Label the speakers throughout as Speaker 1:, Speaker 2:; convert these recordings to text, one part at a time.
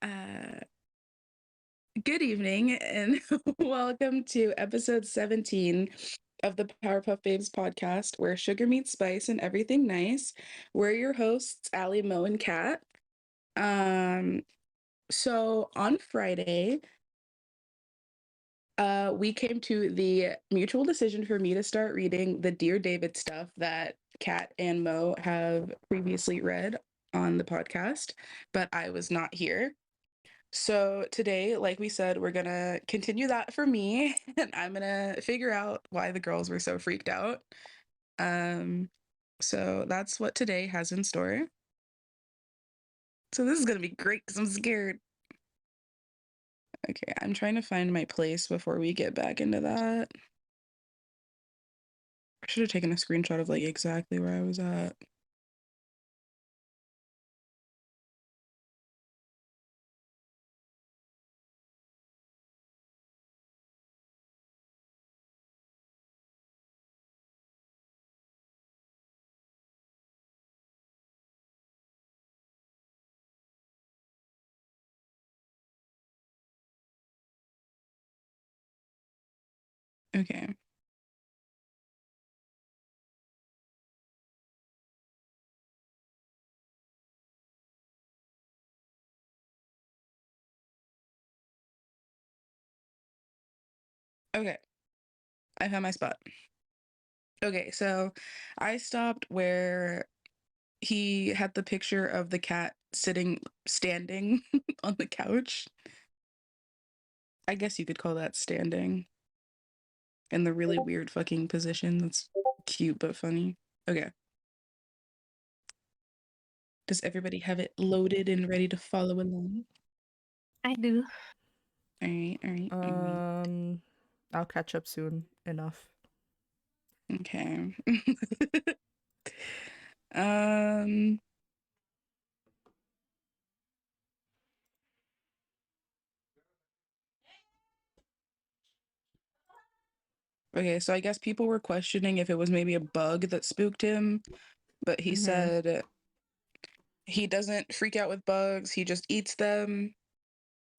Speaker 1: uh, Good evening and welcome to episode 17 of the Powerpuff Babes podcast, where sugar meets spice and everything nice. We're your hosts, Allie, Mo, and Kat. Um, so on Friday, we came to the mutual decision for me to start reading the Dear David stuff that Kat and Mo have previously read on the podcast, but I was not here. So today, like we said, we're gonna continue that for me, and I'm gonna figure out why the girls were so freaked out. Um, so that's what today has in store. So this is gonna be great because I'm scared. Okay, I'm trying to find my place before we get back into that. I should have taken a screenshot of like exactly where I was at. Okay. Okay. I found my spot. Okay, so I stopped where he had the picture of the cat standing on the couch. I guess you could call that standing in the really weird fucking position. That's cute but funny. Okay. Does everybody have it loaded and ready to follow along?
Speaker 2: I do.
Speaker 1: All right, all right, all right.
Speaker 2: I'll catch up soon enough.
Speaker 1: Okay. um okay, so I guess people were questioning if it was maybe a bug that spooked him, but he said he doesn't freak out with bugs, he just eats them.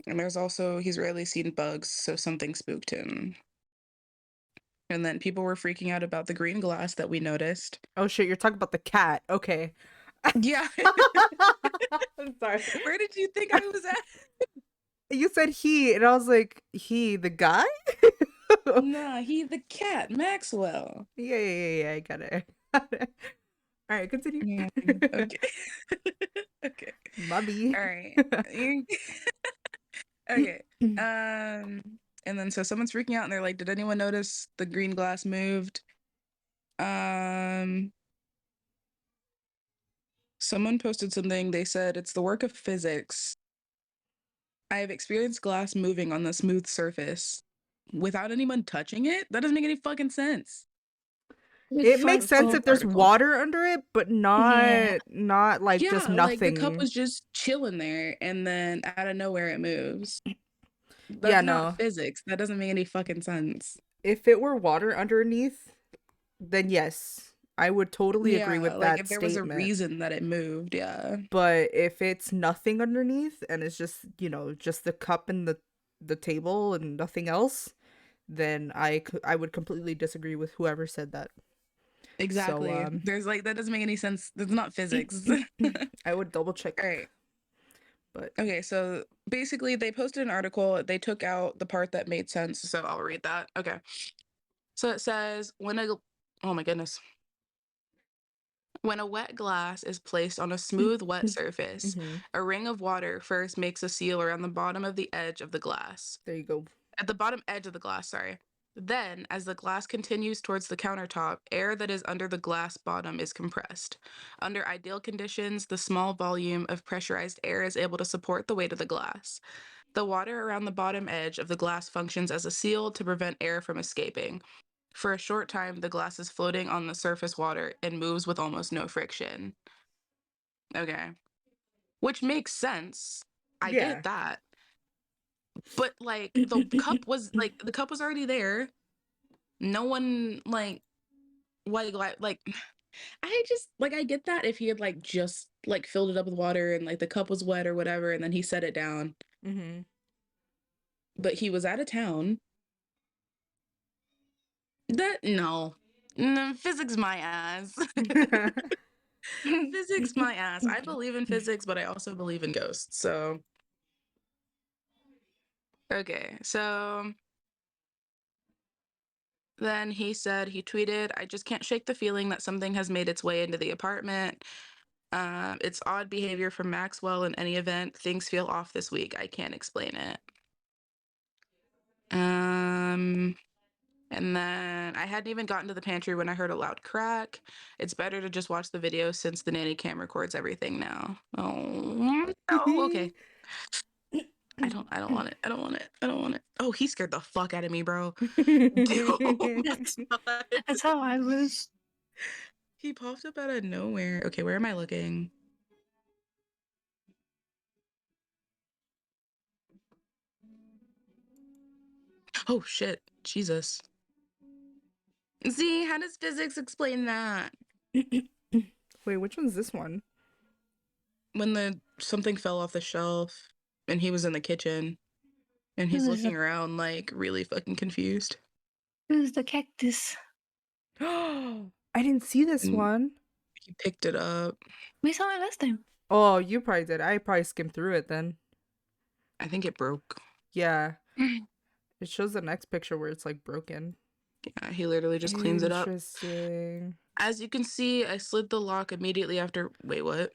Speaker 1: And there's also he's rarely seen bugs, so something spooked him. And then people were freaking out about the green glass that we noticed.
Speaker 2: Oh shit, you're talking about the cat. Okay.
Speaker 1: Yeah.
Speaker 2: I'm sorry.
Speaker 1: Where did you think I was at?
Speaker 2: You said he, and I was like, he, the guy?
Speaker 1: Nah, he the cat, Maxwell.
Speaker 2: Yeah, I got it. All right, continue.
Speaker 1: Yeah, okay. Okay.
Speaker 2: Mummy.
Speaker 1: All right. Okay. And then so someone's freaking out and they're like, did anyone notice the green glass moved? Someone posted something, they said it's the work of physics. I have experienced glass moving on the smooth surface without anyone touching it. That doesn't make any fucking sense.
Speaker 2: It makes
Speaker 1: That's the
Speaker 2: sense
Speaker 1: whole
Speaker 2: if there's
Speaker 1: article.
Speaker 2: water under it, but
Speaker 1: Yeah.
Speaker 2: not like just
Speaker 1: Yeah, like the cup
Speaker 2: nothing.
Speaker 1: was just chilling there and then out of nowhere it moves.
Speaker 2: Yeah,
Speaker 1: That's not
Speaker 2: no.
Speaker 1: physics. That doesn't make any fucking sense.
Speaker 2: If it were water underneath, then yes, I would totally agree
Speaker 1: Yeah,
Speaker 2: with
Speaker 1: like
Speaker 2: that
Speaker 1: if there was a
Speaker 2: statement.
Speaker 1: reason that it moved, yeah.
Speaker 2: But if it's nothing underneath and it's just, just the cup and the table and nothing else, then I would completely disagree with whoever said that. So
Speaker 1: Exactly. There's like that doesn't make any sense. That's not physics. All
Speaker 2: I would double check.
Speaker 1: right.
Speaker 2: But
Speaker 1: Okay, so basically they posted an article, they took out the part that made sense, so I'll read that. Okay. So it says oh my goodness. When a wet glass is placed on a smooth, wet surface,
Speaker 2: hmm
Speaker 1: a ring of water first makes a seal around the bottom of the edge of the glass.
Speaker 2: there you go.
Speaker 1: At the bottom edge of the glass, sorry. Then, as the glass continues towards the countertop, air that is under the glass bottom is compressed. Under ideal conditions, the small volume of pressurized air is able to support the weight of the glass. The water around the bottom edge of the glass functions as a seal to prevent air from escaping. For a short time, the glass is floating on the surface water and moves with almost no friction. Okay. Which makes sense. I
Speaker 2: Yeah.
Speaker 1: get that. But like the cup was already there. No one like why like I just like, I get that if he had, like, just, like, filled it up with water and, like, the cup was wet or whatever, and then he set it down,
Speaker 2: Mhm.
Speaker 1: but he was out of town. That no. No, physics my ass. Physics my ass. I believe in physics, but I also believe in ghosts, so okay, so then he tweeted, "I just can't shake the feeling that something has made its way into the apartment. It's odd behavior from Maxwell in any event. Things feel off this week. I can't explain it." Um, and then I hadn't even gotten to the pantry when I heard a loud crack. It's better to just watch the video since the nanny cam records everything now. Oh, no. Okay. I don't want it. I don't want it. I don't want it. Oh, he scared the fuck out of me, bro. Dude,
Speaker 3: That's
Speaker 1: son.
Speaker 3: that's how I was.
Speaker 1: He popped up out of nowhere. Okay, where am I looking? Oh shit. Jesus. See, how does physics explain that?
Speaker 2: Wait, which one's this one?
Speaker 1: When the something fell off the shelf and he was in the kitchen and
Speaker 3: It
Speaker 1: he's
Speaker 3: was
Speaker 1: looking around like really fucking confused.
Speaker 3: the cactus.
Speaker 2: I didn't see this
Speaker 1: And
Speaker 2: one.
Speaker 1: he picked it up.
Speaker 3: We saw it last time.
Speaker 2: Oh, you probably did. I probably skimmed through it then.
Speaker 1: I think it broke.
Speaker 2: Yeah. It shows the next picture where it's like broken.
Speaker 1: Yeah, he literally just cleans it up.
Speaker 2: Interesting.
Speaker 1: As you can see, I slid the lock immediately after. Wait, what?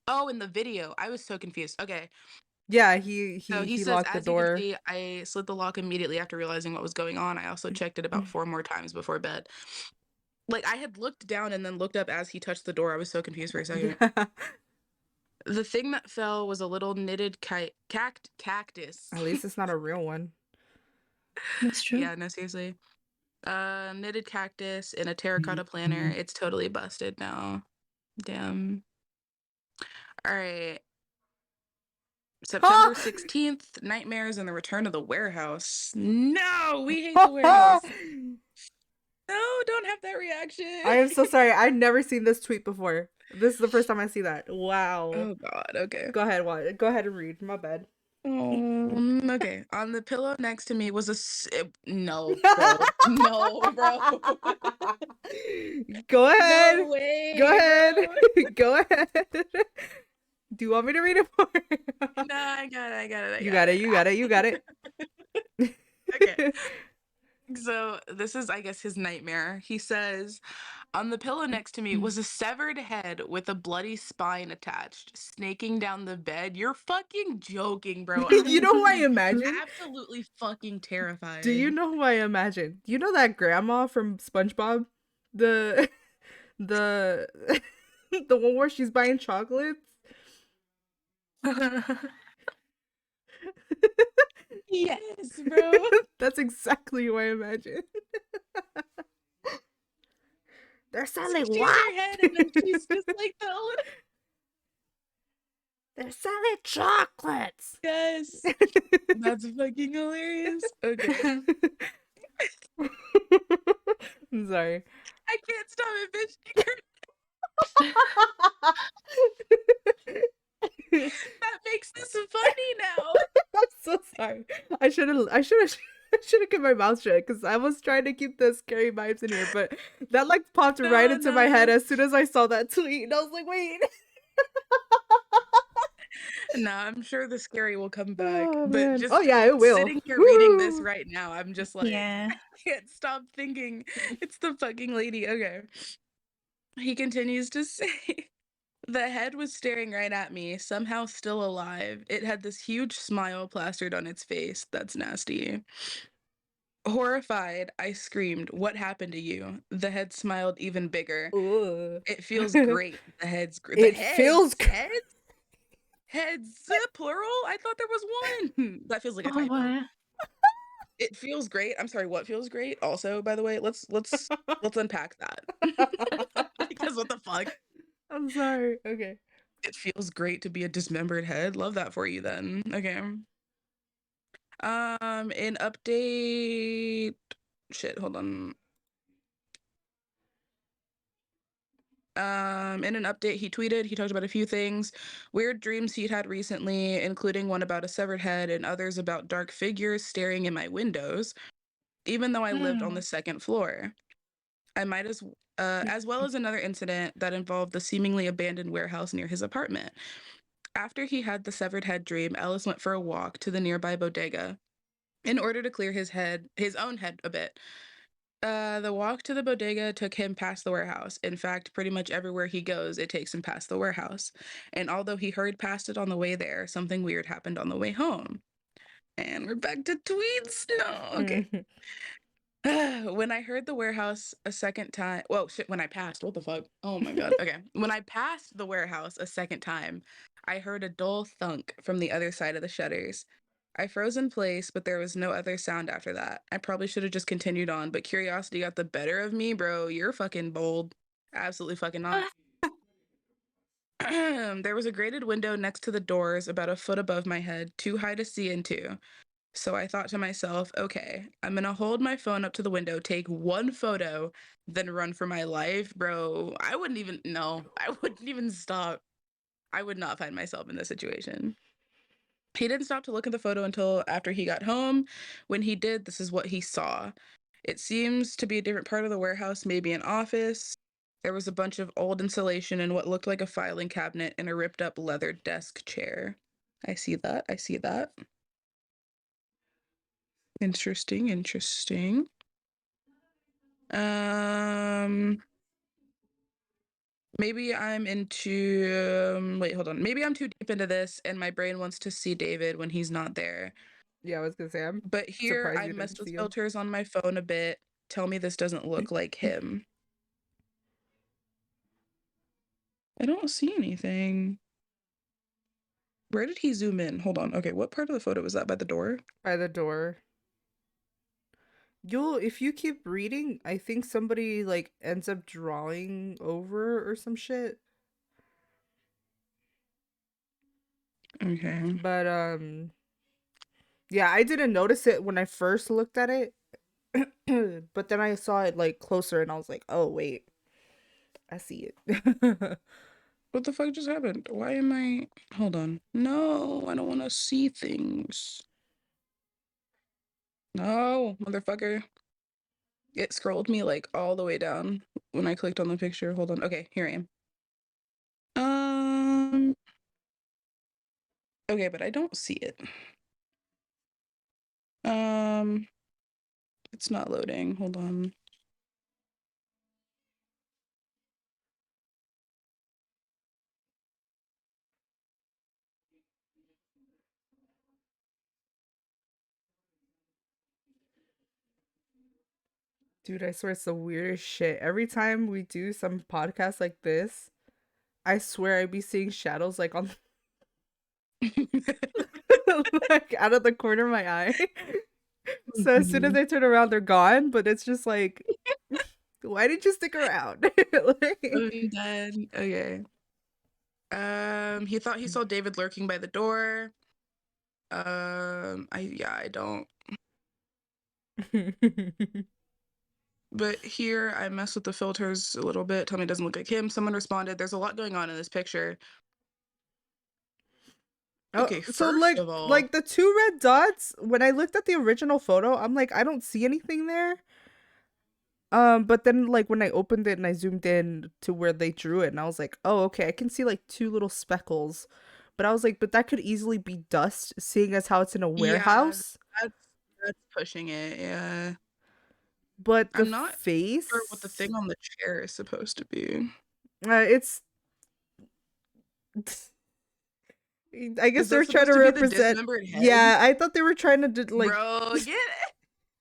Speaker 1: Oh, in the video. I was so confused. Okay.
Speaker 2: Yeah,
Speaker 1: So he
Speaker 2: he
Speaker 1: says,
Speaker 2: locked the
Speaker 1: as you can
Speaker 2: door.
Speaker 1: see, I slid the lock immediately after realizing what was going on. I also checked it about 4 more times before bed. Like, I had looked down and then looked up as he touched the door. I was so confused for a second.
Speaker 2: Yeah.
Speaker 1: The thing that fell was a little knitted cactus.
Speaker 2: At least it's not a real one.
Speaker 3: That's true.
Speaker 1: Yeah, no, seriously. Knitted cactus in a terracotta planter. It's totally busted now. Damn. All right. September 16th, nightmares and the return of the warehouse. No, we hate the warehouse. No, don't have that reaction.
Speaker 2: I am so sorry. I've never seen this tweet before. This is the first time I see that. Wow.
Speaker 1: Oh God. Okay.
Speaker 2: Go ahead, go ahead and read. My bad.
Speaker 1: Okay. On the pillow next to me was no, bro. No, bro.
Speaker 2: Go ahead.
Speaker 1: No way,
Speaker 2: Go ahead.
Speaker 1: bro.
Speaker 2: Go ahead. Do you want me to read it more?
Speaker 1: No, I got it. I got it.
Speaker 2: You got it. You got it. You got it.
Speaker 1: Okay. So this is, I guess, his nightmare. He says, on the pillow next to me was a severed head with a bloody spine attached, snaking down the bed. You're fucking joking, bro.
Speaker 2: You know who I
Speaker 1: I'm
Speaker 2: imagine?
Speaker 1: absolutely fucking terrified.
Speaker 2: Do you know who I imagine? Do you know that grandma from SpongeBob? The the the one where she's buying chocolates?
Speaker 1: Yes, bro.
Speaker 2: That's exactly who I imagine. They're
Speaker 1: So
Speaker 2: selling
Speaker 1: she has
Speaker 2: what?
Speaker 1: her head and then she's just like the little.
Speaker 2: They're selling chocolates.
Speaker 1: Yes. That's fucking hilarious. Okay.
Speaker 2: I'm sorry.
Speaker 1: I can't stop it, bitch. That makes this funny now.
Speaker 2: I'm so sorry. I should have kept my mouth shut because I was trying to keep the scary vibes in here, but that like popped right into my head as soon as I saw that tweet, and I was like, wait.
Speaker 1: No, I'm sure the scary will come back.
Speaker 2: Oh
Speaker 1: But
Speaker 2: man.
Speaker 1: just
Speaker 2: Oh yeah, it will.
Speaker 1: sitting here reading this
Speaker 2: Woo!
Speaker 1: right now, I'm just like,
Speaker 3: Yeah.
Speaker 1: I can't stop thinking it's the fucking lady. Okay. He continues to say, the head was staring right at me, somehow still alive. It had this huge smile plastered on its face. That's nasty. Horrified, I screamed, "What happened to you?" The head smiled even bigger.
Speaker 2: Ooh.
Speaker 1: It feels great. The heads. The
Speaker 2: It feels
Speaker 1: heads. Heads, plural? I thought there was one. That feels like a
Speaker 3: Oh
Speaker 1: typo.
Speaker 3: boy.
Speaker 1: It feels great. I'm sorry, what feels great? Also, by the way, let's unpack that. Because what the fuck?
Speaker 2: I'm sorry. Okay.
Speaker 1: It feels great to be a dismembered head. Love that for you then. Okay. In update shit, hold on. In an update he tweeted, he talked about a few things, weird dreams he'd had recently, including one about a severed head and others about dark figures staring in my windows, even though I lived on
Speaker 3: Mm.
Speaker 1: the second floor. I might as well as another incident that involved the seemingly abandoned warehouse near his apartment. After he had the severed head dream, Ellis went for a walk to the nearby bodega in order to clear his own head a bit. The walk to the bodega took him past the warehouse. In fact, pretty much everywhere he goes, it takes him past the warehouse. And although he hurried past it on the way there, something weird happened on the way home. And we're back to tweets. No, okay. When I heard the warehouse a second time, whoa, shit, when I passed, what the fuck? Oh my God. Okay. When I passed the warehouse a second time, I heard a dull thunk from the other side of the shutters. I froze in place, but there was no other sound after that. I probably should have just continued on, but curiosity got the better of me, bro. You're fucking bold. Absolutely fucking not.
Speaker 3: Ah,
Speaker 1: There was a grated window next to the doors about a foot above my head, too high to see into. So I thought to myself, okay, I'm gonna hold my phone up to the window, take one photo, then run for my life. Bro, I wouldn't even, no, I wouldn't even stop. I would not find myself in this situation. He didn't stop to look at the photo until after he got home. When he did, this is what he saw. It seems to be a different part of the warehouse, maybe an office. There was a bunch of old insulation and what looked like a filing cabinet and a ripped up leather desk chair. I see that. I see that. Interesting, interesting. Um, maybe I'm into wait, hold on. Maybe I'm too deep into this and my brain wants to see David when he's not there.
Speaker 2: Yeah, I was gonna say I'm
Speaker 1: But here
Speaker 2: surprised
Speaker 1: I
Speaker 2: you
Speaker 1: messed
Speaker 2: didn't
Speaker 1: with
Speaker 2: see him.
Speaker 1: filters on my phone a bit. Tell me this doesn't look like him. I don't see anything. Where did he zoom in? Hold on. Okay, what part of the photo was that? By the door?
Speaker 2: By the door. You'll if you keep reading, I think somebody like ends up drawing over or some shit.
Speaker 1: Okay.
Speaker 2: But yeah, I didn't notice it when I first looked at it. But then I saw it like closer and I was like, "Oh, wait. I see it."
Speaker 1: What the fuck just happened? Why am I hold on. No, I don't wanna see things. No, motherfucker. It scrolled me like all the way down when I clicked on the picture. Hold on. Okay, here I am. Um, okay, but I don't see it. Um, it's not loading. Hold on.
Speaker 2: Dude, I swear it's the weirdest shit. Every time we do some podcast like this, I swear I be seeing shadows like on like out of the corner of my eye. So as soon as I turn around, they're gone. But it's just like, why did you stick around?
Speaker 1: I'm
Speaker 2: Like,
Speaker 1: dead. Okay. He thought he saw David lurking by the door. I don't. But here I mess with the filters a little bit. Tell me it doesn't look like him. Someone responded. There's a lot going on in this picture.
Speaker 2: Oh,
Speaker 1: Okay,
Speaker 2: so
Speaker 1: first of all,
Speaker 2: like the two red dots. When I looked at the original photo, I'm like, I don't see anything there. But then like when I opened it and I zoomed in to where they drew it, and I was like, oh, okay, I can see like two little speckles. But I was like, but that could easily be dust, seeing as how it's in a
Speaker 1: yeah,
Speaker 2: warehouse.
Speaker 1: that's that's pushing it. Yeah.
Speaker 2: But the
Speaker 1: I'm not sure what the
Speaker 2: face,
Speaker 1: thing on the chair is supposed to be.
Speaker 2: it's. I guess
Speaker 1: Is
Speaker 2: they
Speaker 1: that
Speaker 2: were trying
Speaker 1: supposed
Speaker 2: to
Speaker 1: to be the
Speaker 2: represent.
Speaker 1: dismembered head?
Speaker 2: Yeah, I thought they were trying to like.
Speaker 1: Bro, get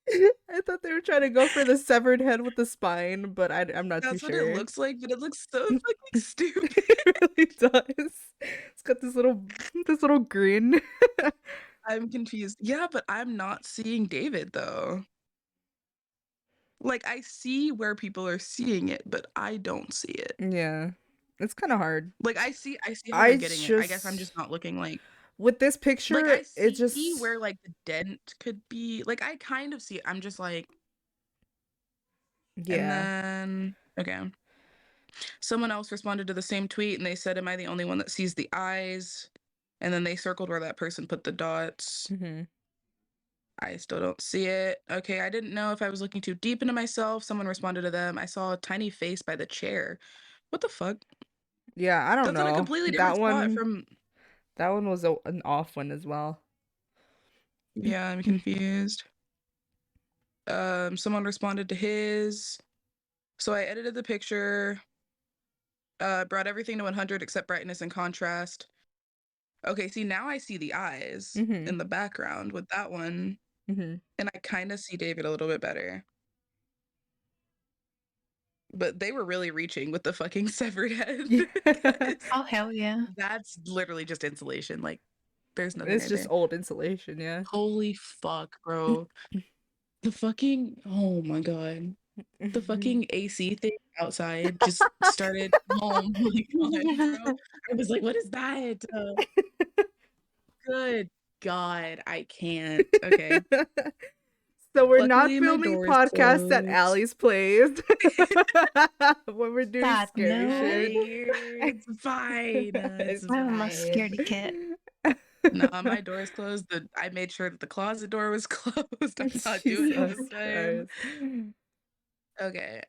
Speaker 1: it?
Speaker 2: I thought they were trying to go for the severed head with the spine, but I'm not too
Speaker 1: That's what it
Speaker 2: sure.
Speaker 1: looks like, but it looks so fucking stupid.
Speaker 2: It really does. It's got this little grin.
Speaker 1: I'm confused. Yeah, but I'm not seeing David though. Like I see where people are seeing it, but I don't see it.
Speaker 2: Yeah. It's kind of hard.
Speaker 1: Like I see how they're
Speaker 2: I
Speaker 1: getting it. I guess I'm
Speaker 2: just
Speaker 1: just not looking like
Speaker 2: With this
Speaker 1: Like,
Speaker 2: picture,
Speaker 1: I
Speaker 2: it
Speaker 1: see
Speaker 2: just
Speaker 1: where, like, the dent could be like, I kind of see it, I'm just like and
Speaker 2: yeah.
Speaker 1: then okay. Someone else responded to the same tweet, and they said, "Am I the only one that sees the eyes?" And then they circled where that person put the dots.
Speaker 2: Mhm.
Speaker 1: I still don't see it. Okay, I didn't know if I was looking too deep into myself. Someone responded to them. I saw a tiny face by the chair. What the fuck?
Speaker 2: Yeah, I don't
Speaker 1: That's in a
Speaker 2: know.
Speaker 1: completely different spot from.
Speaker 2: That one was an off one as well.
Speaker 1: Yeah, I'm confused. Someone responded to his. So I edited the picture, brought everything to 100 except brightness and contrast. Okay, see, now I see the eyes
Speaker 2: Mhm.
Speaker 1: in the background with that one,
Speaker 2: Mhm.
Speaker 1: and I kind of see David a little bit better. But they were really reaching with the fucking severed head.
Speaker 2: Yeah.
Speaker 1: 'Cause
Speaker 3: Oh, hell yeah.
Speaker 1: that's literally just insulation. Like, there's nothing
Speaker 2: It's
Speaker 1: right
Speaker 2: just
Speaker 1: there.
Speaker 2: old insulation, yeah.
Speaker 1: Holy fuck, bro. The fucking, oh my God. The fucking AC thing outside just started. Oh my God, bro. I was like, what is that? Good God, I can't. Okay.
Speaker 2: So we're not
Speaker 1: Luckily, my
Speaker 2: filming
Speaker 1: door is
Speaker 2: podcasts at
Speaker 1: closed.
Speaker 2: Allie's place when we're doing
Speaker 3: God,
Speaker 2: scary
Speaker 3: no.
Speaker 2: shit.
Speaker 1: It's fine. It's
Speaker 2: It's
Speaker 3: I'm a
Speaker 1: fine.
Speaker 3: scaredy cat.
Speaker 1: Nah, my door is closed. I made sure that the closet door was closed. I'm not doing it this
Speaker 2: Jesus
Speaker 1: time.
Speaker 2: Christ.
Speaker 1: Okay.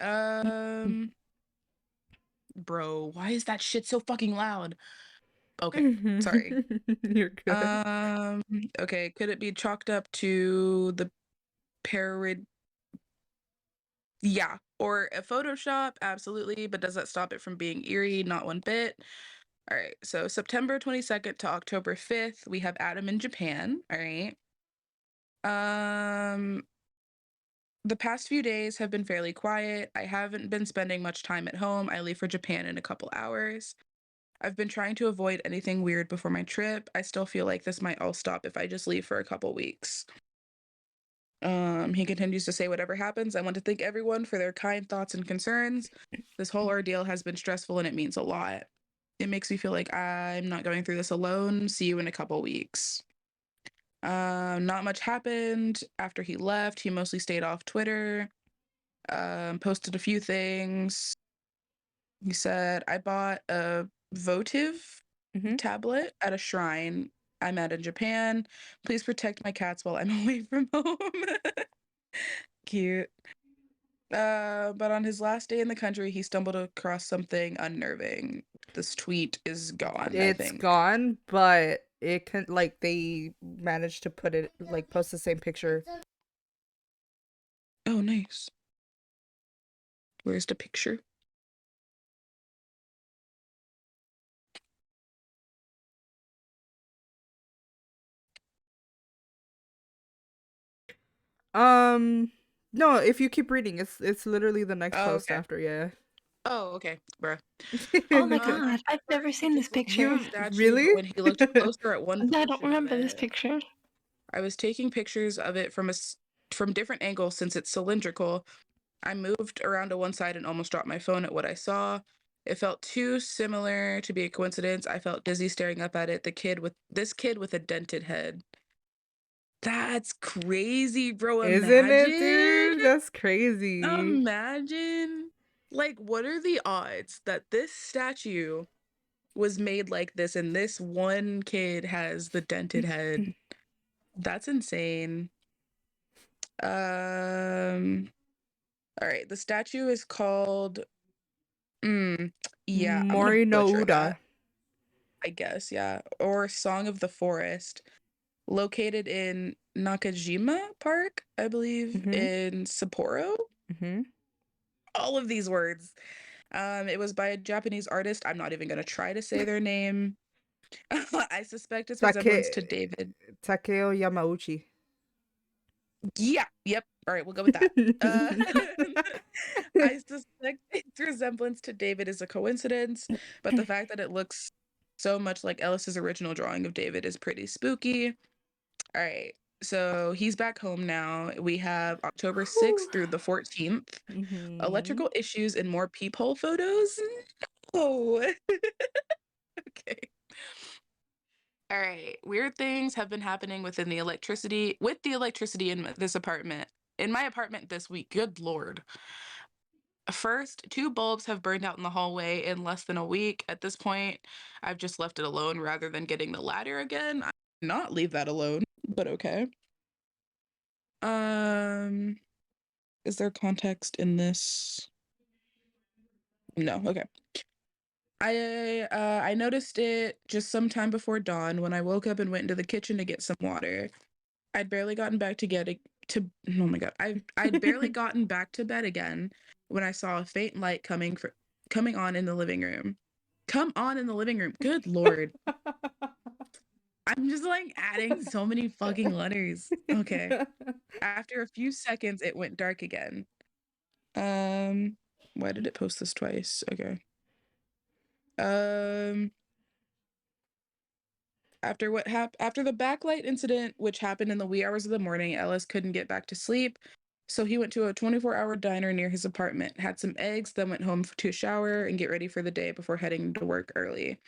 Speaker 1: Bro, why is that shit so fucking loud? Okay, sorry.
Speaker 2: You're good.
Speaker 1: Um, okay, could it be chalked up to the parad yeah, or a Photoshop? Absolutely, but does that stop it from being eerie? Not one bit. All right, so September 22nd to October 5th, we have Adam in Japan. All right. Um, the past few days have been fairly quiet. I haven't been spending much time at home. I leave for Japan in a couple hours. I've been trying to avoid anything weird before my trip. I still feel like this might all stop if I just leave for a couple weeks. He continues to say, whatever happens, I want to thank everyone for their kind thoughts and concerns. This whole ordeal has been stressful and it means a lot. It makes me feel like I'm not going through this alone. See you in a couple weeks. Not much happened after he left. He mostly stayed off Twitter, posted a few things. He said, I bought a votive
Speaker 2: Hmm.
Speaker 1: tablet at a shrine I'm at in Japan. Please protect my cats while I'm away from home. Cute. But on his last day in the country, he stumbled across something unnerving. This tweet is gone, I
Speaker 2: It's
Speaker 1: think.
Speaker 2: gone, but it can like they managed to put it like post the same picture.
Speaker 1: Oh, nice. Where's the picture?
Speaker 2: No, if you keep reading, it's literally the next
Speaker 1: Oh,
Speaker 2: post
Speaker 1: okay.
Speaker 2: after, yeah.
Speaker 1: Oh, okay, bruh.
Speaker 3: Oh my
Speaker 1: At
Speaker 3: god, I've never
Speaker 1: first, he
Speaker 3: seen this
Speaker 1: just looked like a
Speaker 3: picture.
Speaker 2: You
Speaker 1: statue,
Speaker 2: really?
Speaker 1: but when he looked closer at one
Speaker 3: I don't
Speaker 1: portion of
Speaker 3: remember this
Speaker 1: it,
Speaker 3: picture.
Speaker 1: I was taking pictures of it from different angles since it's cylindrical. I moved around to one side and almost dropped my phone at what I saw. It felt too similar to be a coincidence. I felt dizzy staring up at it. This kid with a dented head. That's crazy, bro.
Speaker 2: Isn't it,
Speaker 1: Imagine.
Speaker 2: dude? That's crazy.
Speaker 1: Imagine. Like, what are the odds that this statue was made like this and this one kid has the dented head? That's insane. Um, all right, the statue is called yeah, I'm gonna
Speaker 2: Mori no
Speaker 1: butcher
Speaker 2: Uda.
Speaker 1: that, I guess, yeah. Or Song of the Forest, located in Nakajima Park, I believe,
Speaker 2: Mhm.
Speaker 1: in Sapporo.
Speaker 2: Mhm.
Speaker 1: All of these words. It was by a Japanese artist. I'm not even gonna try to say their name. I suspect its resemblance to
Speaker 2: Take
Speaker 1: David.
Speaker 2: Takeo Yamauchi.
Speaker 1: Yeah, yep. All right, we'll go with that. Uh, I suspect its resemblance to David is a coincidence, but the fact that it looks so much like Ellis's original drawing of David is pretty spooky. All right, so he's back home now. We have October 6th through the 14th.
Speaker 2: Mhm.
Speaker 1: Electrical issues and more peephole photos? No. Okay. All right. Weird things have been happening with the electricity in this apartment. In my apartment this week. Good lord. First, two bulbs have burned out in the hallway in less than a week. At this point, I've just left it alone rather than getting the ladder again. I did not leave that alone, but okay. Um, is there context in this? No. Okay. I noticed it just sometime before dawn when I woke up and went into the kitchen to get some water. I'd barely gotten back to get to oh my god. I'd barely gotten back to bed again when I saw a faint light coming on in the living room. Come on in the living room. Good lord. I'm just like adding so many fucking letters. Okay. After a few seconds it went dark again. Why did it post this twice? Okay. Um After the backlight incident, which happened in the wee hours of the morning, Ellis couldn't get back to sleep. So he went to a 24-hour diner near his apartment, had some eggs, then went home to shower and get ready for the day before heading to work early.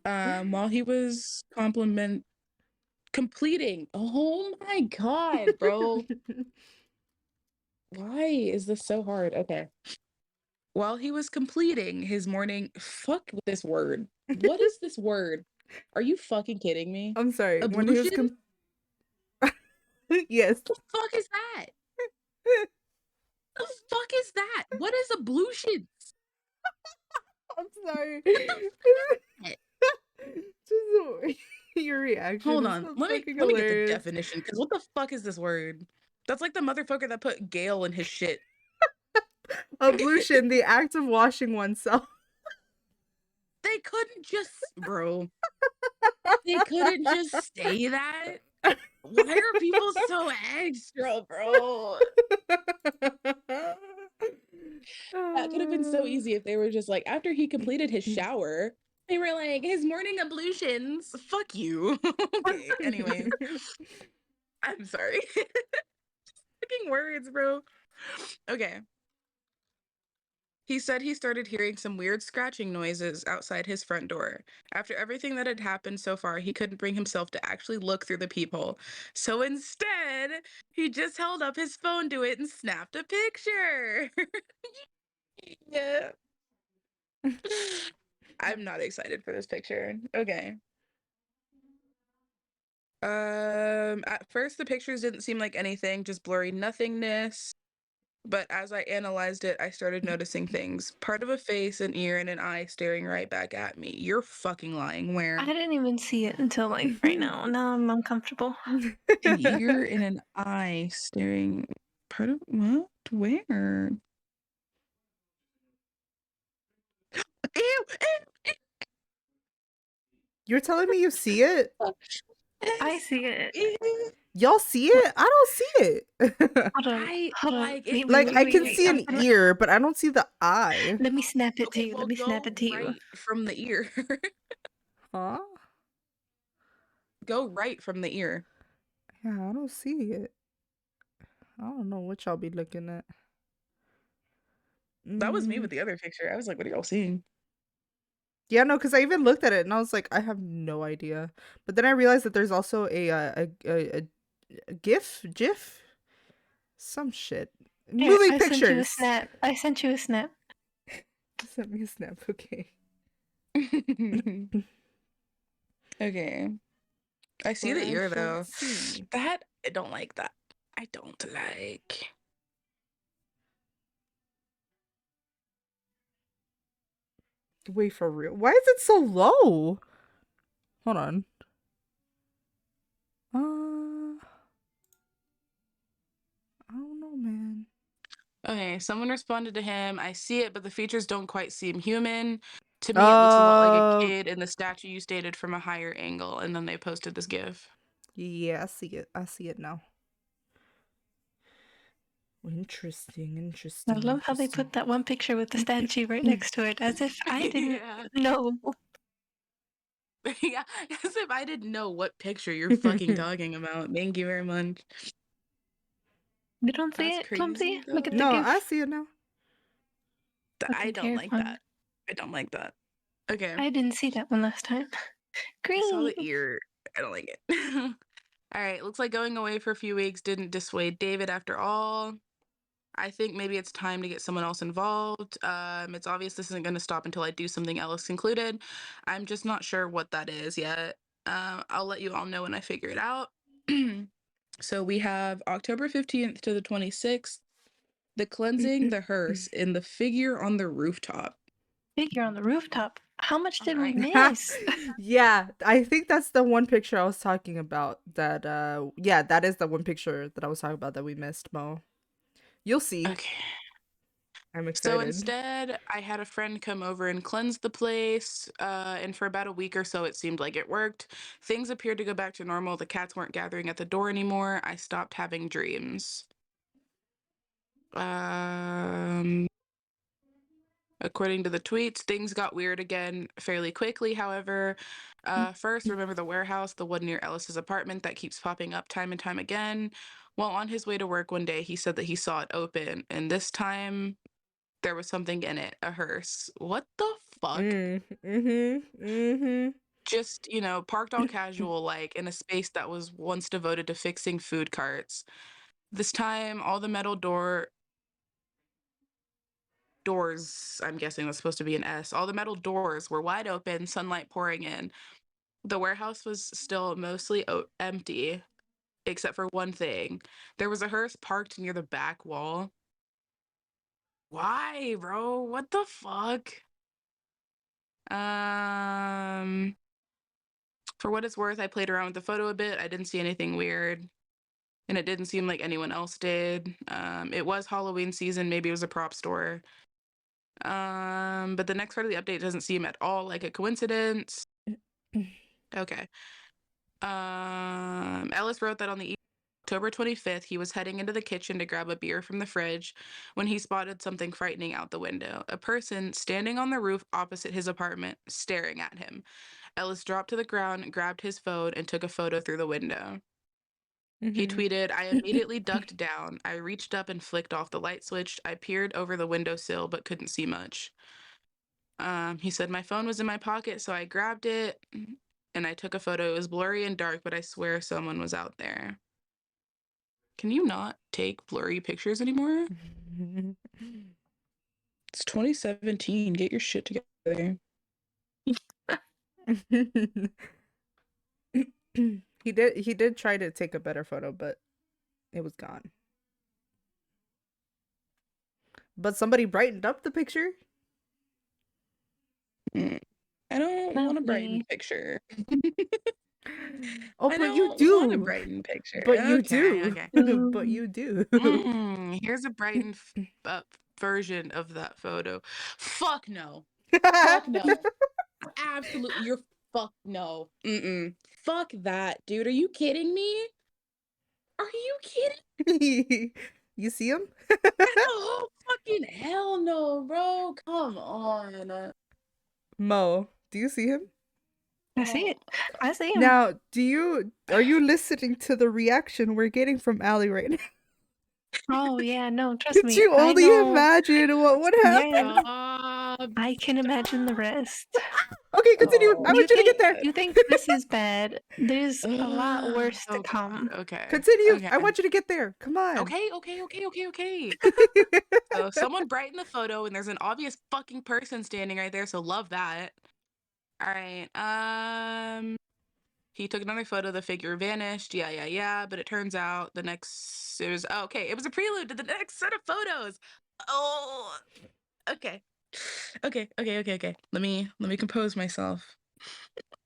Speaker 1: While he was completing. Oh my god, bro. Why is this so hard? Okay. While he was completing his morning, fuck with this word. What is this word? Are you fucking kidding me?
Speaker 2: I'm sorry. When he was
Speaker 1: Ablution?
Speaker 2: yes.
Speaker 1: The fuck is that? The fuck is that? What is ablutions?
Speaker 2: I'm sorry.
Speaker 1: What the fuck is that?
Speaker 2: Just your reaction
Speaker 1: Hold
Speaker 2: is
Speaker 1: on.
Speaker 2: so
Speaker 1: Let me
Speaker 2: fucking
Speaker 1: let me get the
Speaker 2: hilarious.
Speaker 1: definition because what the fuck is this word? That's like the motherfucker that put Gale in his shit.
Speaker 2: Ablution, the act of washing oneself.
Speaker 1: They couldn't just, bro. They couldn't just say that. Why are people so extra, bro? That could have been so easy if they were just like, after he completed his shower, they were like, his morning ablutions. Fuck you. Okay, anyways, I'm sorry. Fucking words, bro. Okay. He said he started hearing some weird scratching noises outside his front door. After everything that had happened so far, he couldn't bring himself to actually look through the peephole. So instead, he just held up his phone to it and snapped a picture. Yeah. I'm not excited for this picture. Okay. At first the pictures didn't seem like anything, just blurry nothingness. But as I analyzed it, I started noticing things. Part of a face, an ear, and an eye staring right back at me. You're fucking lying.
Speaker 3: I
Speaker 1: Where?
Speaker 3: didn't even see it until like right now. Now I'm uncomfortable.
Speaker 1: An ear and an eye staring. Part of what? Where? Ew!
Speaker 2: You're telling me you see it?
Speaker 3: I see it.
Speaker 1: Ew.
Speaker 2: Y'all see it? I don't see it.
Speaker 3: Hold on.
Speaker 1: I
Speaker 3: Hold on.
Speaker 1: like it.
Speaker 3: Wait, wait,
Speaker 2: Like
Speaker 3: wait,
Speaker 2: I
Speaker 3: wait,
Speaker 2: can
Speaker 3: wait.
Speaker 2: see
Speaker 3: I'm
Speaker 2: an
Speaker 3: gonna
Speaker 2: ear, but I don't see the eye.
Speaker 3: let me snap it to
Speaker 1: Okay,
Speaker 3: you.
Speaker 1: well,
Speaker 3: Let me snap
Speaker 1: go
Speaker 3: it to you.
Speaker 1: right from the ear.
Speaker 2: Huh?
Speaker 1: Go right from the ear.
Speaker 2: Yeah, I don't see it. I don't know what y'all be looking at.
Speaker 1: That was me
Speaker 2: Mm.
Speaker 1: with the other picture. I was like, what are y'all seeing?
Speaker 2: Yeah, no, because I even looked at it and I was like, I have no idea. But then I realized that there's also a GIF, some shit,
Speaker 3: Here,
Speaker 2: moving
Speaker 3: I sent you a
Speaker 2: pictures.
Speaker 3: snap. I sent you a snap.
Speaker 2: Send me a snap, okay.
Speaker 1: Okay. I see
Speaker 2: For
Speaker 1: the
Speaker 2: I
Speaker 1: ear
Speaker 2: shall
Speaker 1: though.
Speaker 2: see.
Speaker 1: That I don't like that. I don't like.
Speaker 2: Wait, for real? Why is it so low? Hold on. I don't know, man.
Speaker 1: Okay, someone responded to him. I see it, but the features don't quite seem human. To me, it looks a lot like a
Speaker 2: Uh,
Speaker 1: kid in the statue you stated from a higher angle, and then they posted this GIF.
Speaker 2: yeah, I see it. I see it now. Interesting,
Speaker 3: I
Speaker 2: interesting,
Speaker 3: love how they
Speaker 2: interesting.
Speaker 3: put that one picture with the statue right next to it, as if I didn't
Speaker 1: Yeah.
Speaker 3: know.
Speaker 1: Yeah, as if I didn't know what picture you're fucking talking about. Thank you very much.
Speaker 3: You don't see
Speaker 1: That's
Speaker 3: it, Clumsy?
Speaker 1: crazy
Speaker 3: Look at the
Speaker 2: No, I
Speaker 3: GIF.
Speaker 2: see it now.
Speaker 1: I
Speaker 3: Fucking
Speaker 1: don't like
Speaker 3: terrifying.
Speaker 1: that. I don't like that. Okay.
Speaker 3: I didn't see that one last time.
Speaker 1: I saw
Speaker 3: Green.
Speaker 1: the ear. I don't like it. All right, looks like going away for a few weeks didn't dissuade David after all. I think maybe it's time to get someone else involved. It's obvious this isn't going to stop until I do something else concluded. I'm just not sure what that is yet. I'll let you all know when I figure it out. So we have October 15th to the 26th, the cleansing, the hearse, and the figure on the rooftop.
Speaker 3: Figure on the rooftop. How much
Speaker 1: All
Speaker 3: did we
Speaker 1: right.
Speaker 3: miss?
Speaker 2: Yeah, I think that's the one picture I was talking about. That yeah, that is the one picture that I was talking about that we missed, Mo. You'll see.
Speaker 1: Okay.
Speaker 2: I'm
Speaker 1: So
Speaker 2: excited.
Speaker 1: instead, I had a friend come over and cleanse the place, and for about a week or so, it seemed like it worked. Things appeared to go back to normal. The cats weren't gathering at the door anymore. I stopped having dreams. Um, According to the tweets, things got weird again fairly quickly, however. First, remember the warehouse, the one near Ellis's apartment that keeps popping up time and time again? While on his way to work one day, he said that he saw it open, and this time there was something in it, a hearse. What the fuck?
Speaker 2: Mm-hmm.
Speaker 1: Just, parked all casual, like in a space that was once devoted to fixing food carts. This time, all the metal doors, I'm guessing that's supposed to be an S, all the metal doors were wide open, sunlight pouring in. The warehouse was still mostly empty, except for one thing. There was a hearse parked near the back wall. Why, bro? What the fuck? Um, for what it's worth, I played around with the photo a bit. I didn't see anything weird, and it didn't seem like anyone else did. It was Halloween season. Maybe it was a prop store. But the next part of the update doesn't seem at all like a coincidence. Okay. Ellis wrote that on the evening of October 25th, he was heading into the kitchen to grab a beer from the fridge when he spotted something frightening out the window. A person standing on the roof opposite his apartment, staring at him. Ellis dropped to the ground, grabbed his phone, and took a photo through the window. He
Speaker 2: Mm-hmm.
Speaker 1: tweeted, I immediately ducked down. I reached up and flicked off the light switch. I peered over the windowsill but couldn't see much. He said, my phone was in my pocket, so I grabbed it and I took a photo. It was blurry and dark, but I swear someone was out there. Can you not take blurry pictures anymore? It's 2017. Get your shit together.
Speaker 2: He did try to take a better photo, but it was gone. But somebody brightened up the picture.
Speaker 1: Mm, I don't want
Speaker 3: Not
Speaker 1: a
Speaker 3: me.
Speaker 1: brightened picture.
Speaker 2: Oh,
Speaker 1: I
Speaker 2: but you
Speaker 1: don't want a
Speaker 2: do.
Speaker 1: brightened picture.
Speaker 2: But you
Speaker 1: Okay,
Speaker 2: do.
Speaker 1: okay.
Speaker 2: But you do.
Speaker 1: Here's a brightened version of that photo. Fuck no. Fuck no. Absolutely. You're fuck no. Mm-mm. Fuck that, dude. Are you kidding me? Are you kidding?
Speaker 2: You see him?
Speaker 1: Oh, fucking hell no, bro. Come on.
Speaker 2: Mo, do you see him?
Speaker 3: I see it.
Speaker 1: Oh,
Speaker 3: I see him.
Speaker 2: Now, are you listening to the reaction we're getting from Allie right now?
Speaker 3: Oh yeah, no, trust
Speaker 2: Could
Speaker 3: me.
Speaker 2: you
Speaker 3: I
Speaker 2: only
Speaker 3: know.
Speaker 2: imagine what would happen?
Speaker 3: Yeah,
Speaker 1: stop.
Speaker 3: I can imagine the rest.
Speaker 2: Okay, continue. I
Speaker 1: Oh,
Speaker 3: You
Speaker 2: want you to get
Speaker 3: think
Speaker 2: there.
Speaker 3: you think this is bad? There's a lot worse to
Speaker 1: oh
Speaker 3: come.
Speaker 1: God. Okay.
Speaker 2: Continue.
Speaker 1: Okay.
Speaker 2: I want you to get there. Come on.
Speaker 1: Okay. So someone brightened the photo and there's an obvious fucking person standing right there, so love that. All right. He took another photo, the figure vanished. Yeah. But it turns out it was okay, it was a prelude to the next set of photos. Oh, okay. Okay. Let me compose myself.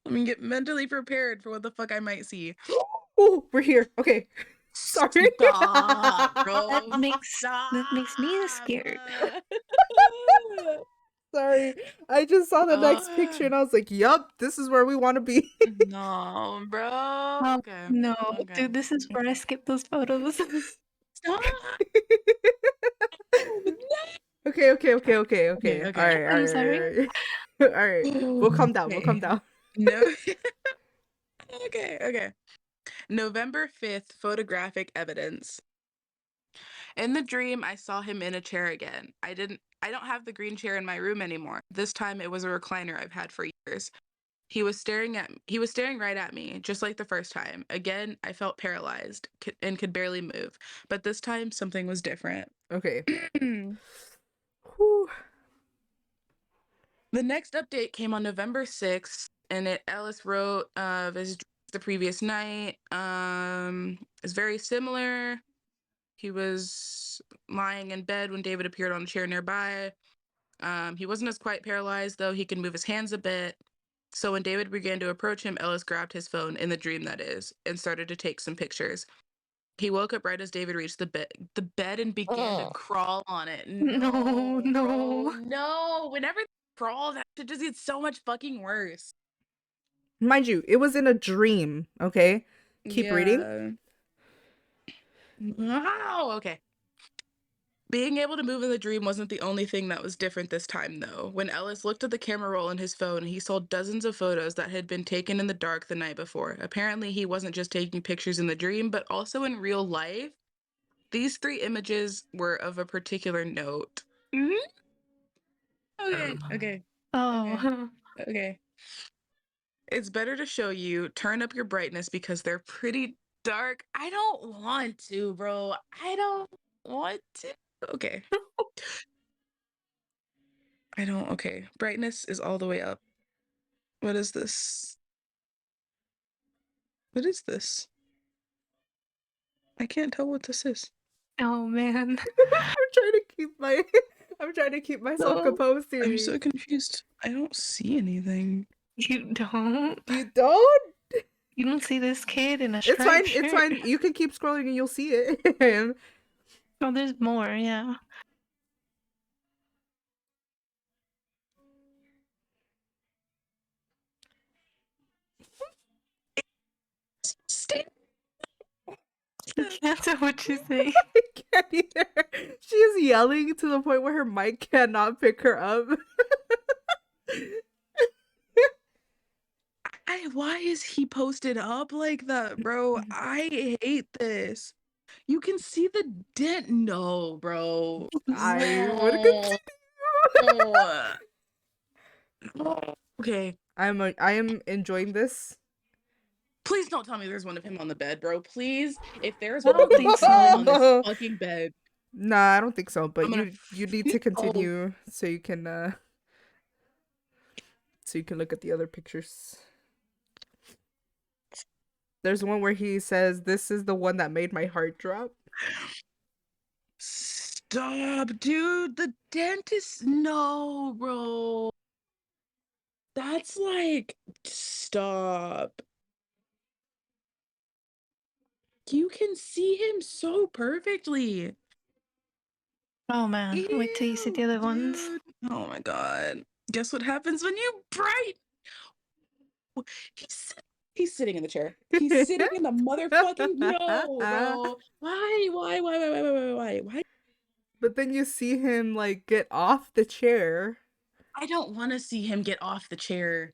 Speaker 1: Let me get mentally prepared for what the fuck I might see.
Speaker 2: Oh, we're here. Okay. Sorry.
Speaker 1: Stop,
Speaker 3: That
Speaker 1: bro.
Speaker 3: makes me
Speaker 1: Stop.
Speaker 3: scared.
Speaker 2: Sorry. I just saw the next
Speaker 1: Uh,
Speaker 2: picture and I was like, yup, this is where we want to be.
Speaker 1: no, bro.
Speaker 3: Oh
Speaker 1: Okay.
Speaker 3: no,
Speaker 1: Okay.
Speaker 3: dude, this is where I skip those photos.
Speaker 1: Stop.
Speaker 2: Okay. All
Speaker 1: Okay.
Speaker 2: right, all
Speaker 3: I'm
Speaker 2: right,
Speaker 3: sorry.
Speaker 2: all right. All right. We'll calm down. We'll calm
Speaker 1: Okay.
Speaker 2: down.
Speaker 1: No. Okay. November 5th, photographic evidence. In the dream, I saw him in a chair again. I don't have the green chair in my room anymore. This time it was a recliner I've had for years. He was staring right at me, just like the first time. Again, I felt paralyzed and could barely move. But this time, something was different.
Speaker 2: Okay.
Speaker 1: The
Speaker 2: Whew.
Speaker 1: next update came on November 6th, and Ellis wrote of his the previous night. It's very similar. He was lying in bed when David appeared on a chair nearby. He wasn't as quite paralyzed, though. He could move his hands a bit. So when David began to approach him, Ellis grabbed his phone, in the dream that is, and started to take some pictures. He woke up right as David reached the bed and began to
Speaker 2: Oh.
Speaker 1: crawl on it.
Speaker 3: No,
Speaker 1: No, bro,
Speaker 3: no.
Speaker 1: no. Whenever they crawl, that shit just gets so much fucking worse.
Speaker 2: Mind you, it was in a dream, okay? Keep reading.
Speaker 1: Yeah. Wow, okay. Being able to move in the dream wasn't the only thing that was different this time, though. When Ellis looked at the camera roll on his phone, he saw dozens of photos that had been taken in the dark the night before. Apparently, he wasn't just taking pictures in the dream, but also in real life. These 3 images were of a particular note. Mhm. Okay, okay, okay,
Speaker 3: Oh.
Speaker 1: okay. It's better to show you. Turn up your brightness because they're pretty dark. I don't want to, bro. I don't want to. Okay. I don't. Okay. Brightness is all the way up. What is this? What is this? I can't tell what this is.
Speaker 3: Oh man.
Speaker 2: I'm trying to keep myself
Speaker 3: No.
Speaker 2: composed
Speaker 1: I'm
Speaker 2: here.
Speaker 1: so confused. I don't see anything.
Speaker 3: You don't?
Speaker 2: You don't?
Speaker 3: You don't see this kid in a
Speaker 2: It's
Speaker 3: striped
Speaker 2: fine.
Speaker 3: shirt?
Speaker 2: It's fine. You can keep scrolling and you'll see it.
Speaker 3: Oh, there's more, yeah.
Speaker 1: Stay.
Speaker 3: That's what you say.
Speaker 2: I can't either. She is yelling to the point where her mic cannot pick her up.
Speaker 1: Why is he posted up like that, bro? I hate this. You can see the dent. No, bro.
Speaker 2: I would
Speaker 1: No.
Speaker 2: continue.
Speaker 1: Okay.
Speaker 2: I am enjoying this.
Speaker 1: Please don't tell me there's one of him on the bed, bro. Please. If there's
Speaker 3: I
Speaker 1: one of
Speaker 3: don't
Speaker 1: him,
Speaker 3: think
Speaker 1: tell him
Speaker 3: so.
Speaker 1: on this fucking bed.
Speaker 2: Nah, I don't think so. But
Speaker 1: I'm gonna.
Speaker 2: you need to
Speaker 1: Oh,
Speaker 2: continue so you can look at the other pictures. There's one where he says, "This is the one that made my heart drop."
Speaker 1: stop, dude. The dentist. No, bro. That's like. Stop. You can see him so perfectly.
Speaker 3: Oh man. Wait till you see the
Speaker 1: Ew,
Speaker 3: other ones.
Speaker 1: dude. Oh my god. Guess what happens when you bright? He's he's sitting in the chair. He's sitting in the motherfucking no, bro. Why? Why?
Speaker 2: But then you see him like get off the chair.
Speaker 1: I don't want to see him get off the chair.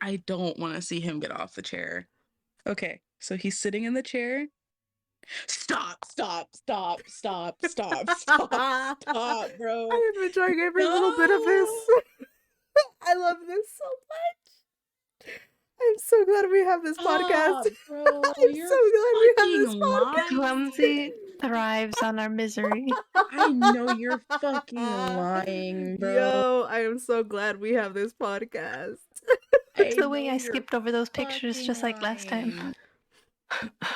Speaker 1: I don't want to see him get off the chair. Okay, so he's sitting in the chair. Stop, bro.
Speaker 2: I am enjoying every little bit of this.
Speaker 1: No.
Speaker 2: I love this so much. I'm so glad we have this podcast.
Speaker 1: Stop, bro.
Speaker 2: I'm
Speaker 1: You're
Speaker 2: so glad we have
Speaker 1: fucking
Speaker 2: this podcast.
Speaker 3: Clumsy thrives on our misery.
Speaker 1: I know you're fucking lying, bro.
Speaker 2: Yo, I am so glad we have this podcast.
Speaker 3: It's the
Speaker 1: know
Speaker 3: way I
Speaker 1: you're
Speaker 3: skipped over those pictures
Speaker 1: fucking
Speaker 3: just like last time.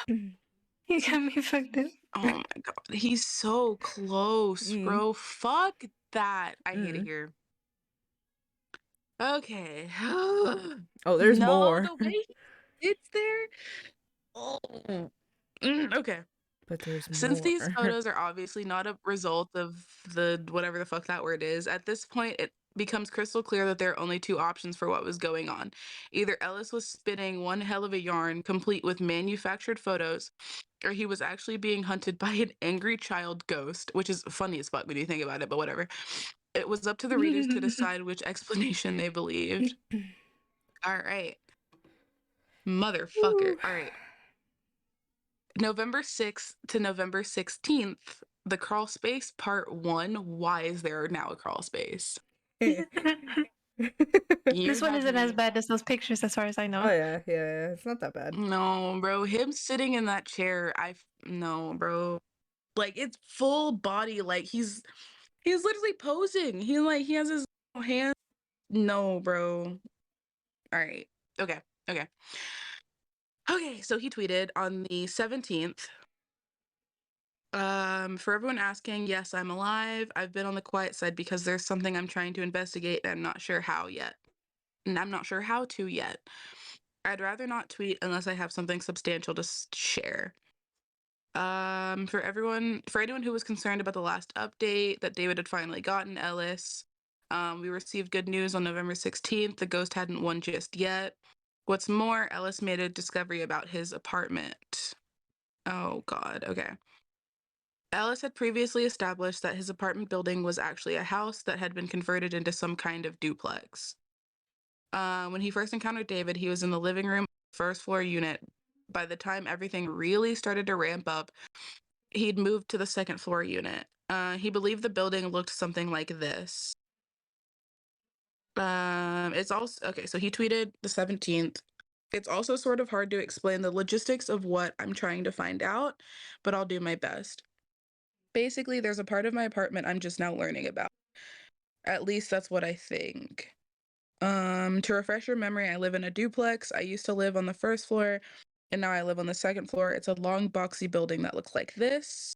Speaker 1: lying.
Speaker 3: You got me fucked up.
Speaker 1: Oh my god, he's so close, bro. Fuck that. I hate it here. Okay.
Speaker 2: Oh, there's
Speaker 1: No,
Speaker 2: more.
Speaker 1: the way he sits there. Oh. Okay.
Speaker 2: But there's
Speaker 1: Since these
Speaker 2: more.
Speaker 1: photos are obviously not a result of the whatever the fuck that word is, at this point it becomes crystal clear that there are only 2 options for what was going on. Either Ellis was spinning one hell of a yarn complete with manufactured photos, or he was actually being hunted by an angry child ghost, which is funny as fuck when you think about it, but whatever. It was up to the readers to decide which explanation they believed. All right. Motherfucker. All right. November 6th to November 16th, the crawl space part 1. Why is there now a crawl space? You
Speaker 3: This one
Speaker 1: have
Speaker 3: isn't as
Speaker 1: me.
Speaker 3: bad as those pictures, as far as I
Speaker 2: Oh
Speaker 3: know.
Speaker 2: yeah, yeah, it's not that bad.
Speaker 1: No, bro. Him sitting in that chair, no, bro. Like it's full body, like he's literally posing. He has his hand. No, bro. All right. Okay. Okay. Okay. So he tweeted on the 17th. For everyone asking, yes, I'm alive. I've been on the quiet side because there's something I'm trying to investigate and I'm not sure how yet. And I'm not sure how to yet. I'd rather not tweet unless I have something substantial to share. For anyone who was concerned about the last update that David had finally gotten Ellis, we received good news on November 16th. The ghost hadn't won just yet. What's more, Ellis made a discovery about his apartment. Oh, God. Okay. Ellis had previously established that his apartment building was actually a house that had been converted into some kind of duplex. When he first encountered David, he was in the living room, first floor unit. By the time everything really started to ramp up, he'd moved to the second floor unit. He believed the building looked something like this. It's also okay. So he tweeted the 17th. It's also sort of hard to explain the logistics of what I'm trying to find out, but I'll do my best. Basically, there's a part of my apartment I'm just now learning about. At least that's what I think. To refresh your memory, I live in a duplex. I used to live on the first floor, and now I live on the second floor. It's a long, boxy building that looks like this.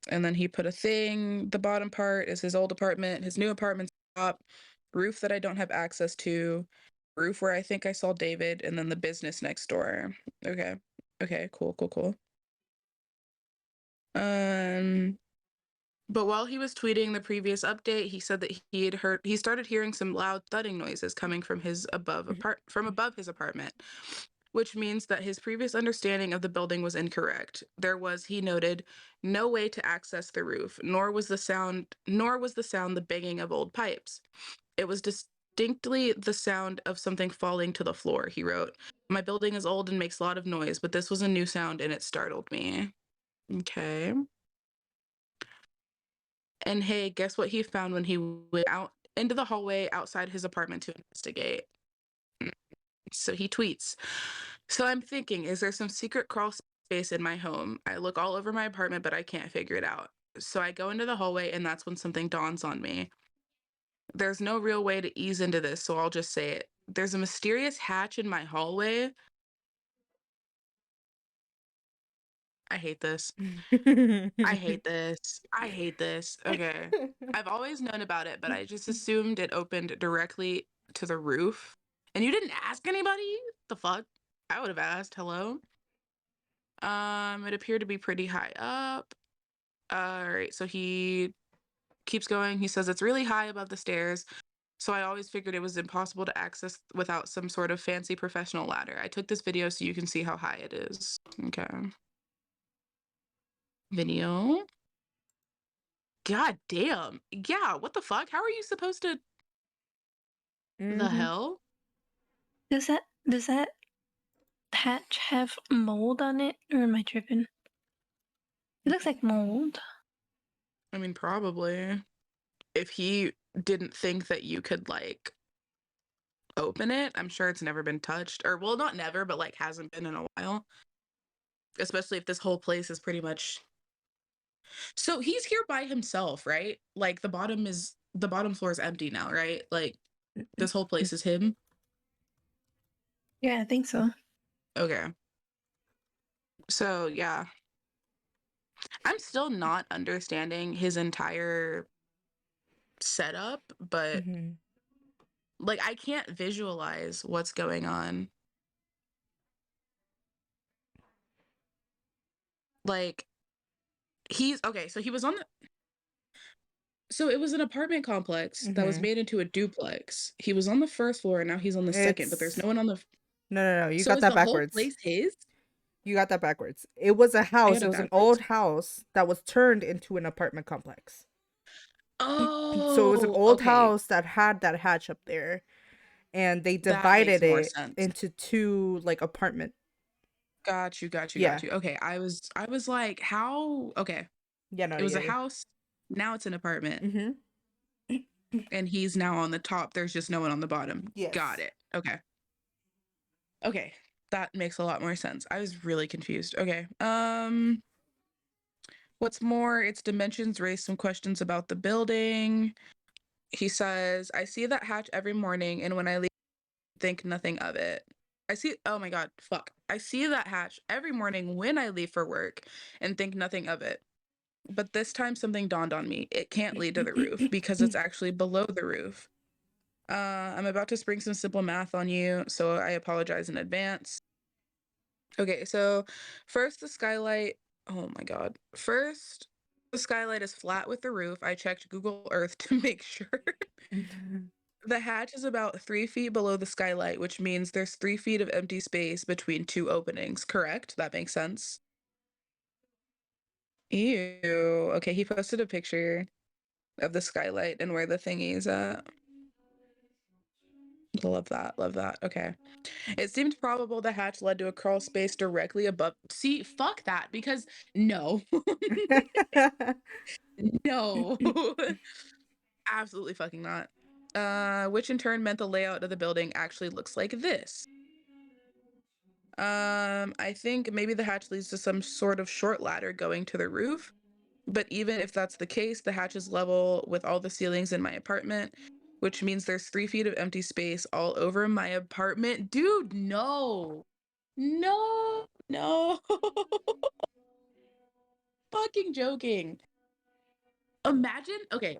Speaker 1: And then he put a thing. The bottom part is his old apartment, his new apartment's top, roof that I don't have access to, roof where I think I saw David, and then the business next door. Okay. Okay, cool, cool, cool. Um, but while he was tweeting the previous update, he said that he started hearing some loud thudding noises coming from above his apartment, which means that his previous understanding of the building was incorrect. There was, he noted, no way to access the roof, nor was the sound the banging of old pipes. It was distinctly the sound of something falling to the floor, he wrote. My building is old and makes a lot of noise, but this was a new sound and it startled me. Okay. And hey, guess what he found when he went out into the hallway outside his apartment to investigate? So he tweets. So I'm thinking, is there some secret crawl space in my home? I look all over my apartment, but I can't figure it out. So I go into the hallway, and that's when something dawns on me. There's no real way to ease into this, so I'll just say it. There's a mysterious hatch in my hallway. I hate this. I hate this. I hate this. Okay. I've always known about it, but I just assumed it opened directly to the roof. And you didn't ask anybody? The fuck? I would have asked. Hello? It appeared to be pretty high up. All right, so he keeps going. He says it's really high above the stairs. So I always figured it was impossible to access without some sort of fancy professional ladder. I took this video so you can see how high it is. Okay. Video. God damn. Yeah, what the fuck? How are you supposed to the
Speaker 2: Hmm.
Speaker 1: hell?
Speaker 3: Does that hatch have mold on it, or am I tripping? It looks like mold.
Speaker 1: I mean, probably. If he didn't think that you could like open it, I'm sure it's never been touched. Or well, not never, but like hasn't been in a while. Especially if this whole place is pretty much so he's here by himself, right? Like the bottom floor is empty now, right? Like this whole place is him.
Speaker 3: Yeah, I think so.
Speaker 1: Okay. So yeah. I'm still not understanding his entire setup, but
Speaker 2: Hmm.
Speaker 1: like I can't visualize what's going on. Like he's okay, so he was on the so it was an apartment complex that was
Speaker 2: Hmm.
Speaker 1: made into a duplex. He was on the first floor and now he's on the second, but there's
Speaker 2: It's
Speaker 1: no one on the
Speaker 2: no, no, no. You
Speaker 1: so
Speaker 2: got
Speaker 1: is
Speaker 2: that
Speaker 1: the whole
Speaker 2: backwards.
Speaker 1: place his?
Speaker 2: You got that backwards. It was a
Speaker 1: I
Speaker 2: house.
Speaker 1: got
Speaker 2: It
Speaker 1: it
Speaker 2: was an old
Speaker 1: backwards.
Speaker 2: house that was turned into an apartment complex. So it was an
Speaker 1: Oh,
Speaker 2: old
Speaker 1: okay.
Speaker 2: house that had that hatch up there, and they
Speaker 1: That makes
Speaker 2: divided
Speaker 1: more
Speaker 2: it
Speaker 1: sense.
Speaker 2: into two like apartment.
Speaker 1: Got you, got you, got
Speaker 2: Yeah.
Speaker 1: you. Okay, I was like, how? Okay.
Speaker 2: Yeah. No.
Speaker 1: It was a
Speaker 2: Yeah.
Speaker 1: house. Now it's an apartment.
Speaker 2: Yeah. Hmm.
Speaker 1: And he's now on the top. There's just no one on the bottom. Got
Speaker 2: Yes.
Speaker 1: it. Okay. Okay. That makes a lot more sense. I was really confused. Okay. What's more, its dimensions raise some questions about the building. He says, I see that hatch every morning, and when I leave, think nothing of it. Oh my God, fuck. I see that hatch every morning when I leave for work and think nothing of it. But this time something dawned on me. It can't lead to the roof because it's actually below the roof. I'm about to spring some simple math on you, so I apologize in advance. Okay, so first the skylight. Oh my God. First, the skylight is flat with the roof. I checked Google Earth to make sure. The hatch is about 3 feet below the skylight, which means there's 3 feet of empty space between two openings. Correct? That makes sense. Ew. Okay, he posted a picture of the skylight and where the thingy is at. Love that. Love that. Okay. It seemed probable the hatch led to a crawl space directly above. See, fuck that, because no. No. Absolutely fucking not. Which in turn meant the layout of the building actually looks like this. I think maybe the hatch leads to some sort of short ladder going to the roof. But even if that's the case, the hatch is level with all the ceilings in my apartment, which means there's 3 feet of empty space all over my apartment. Dude, no. No, no. Fucking joking. Imagine, okay,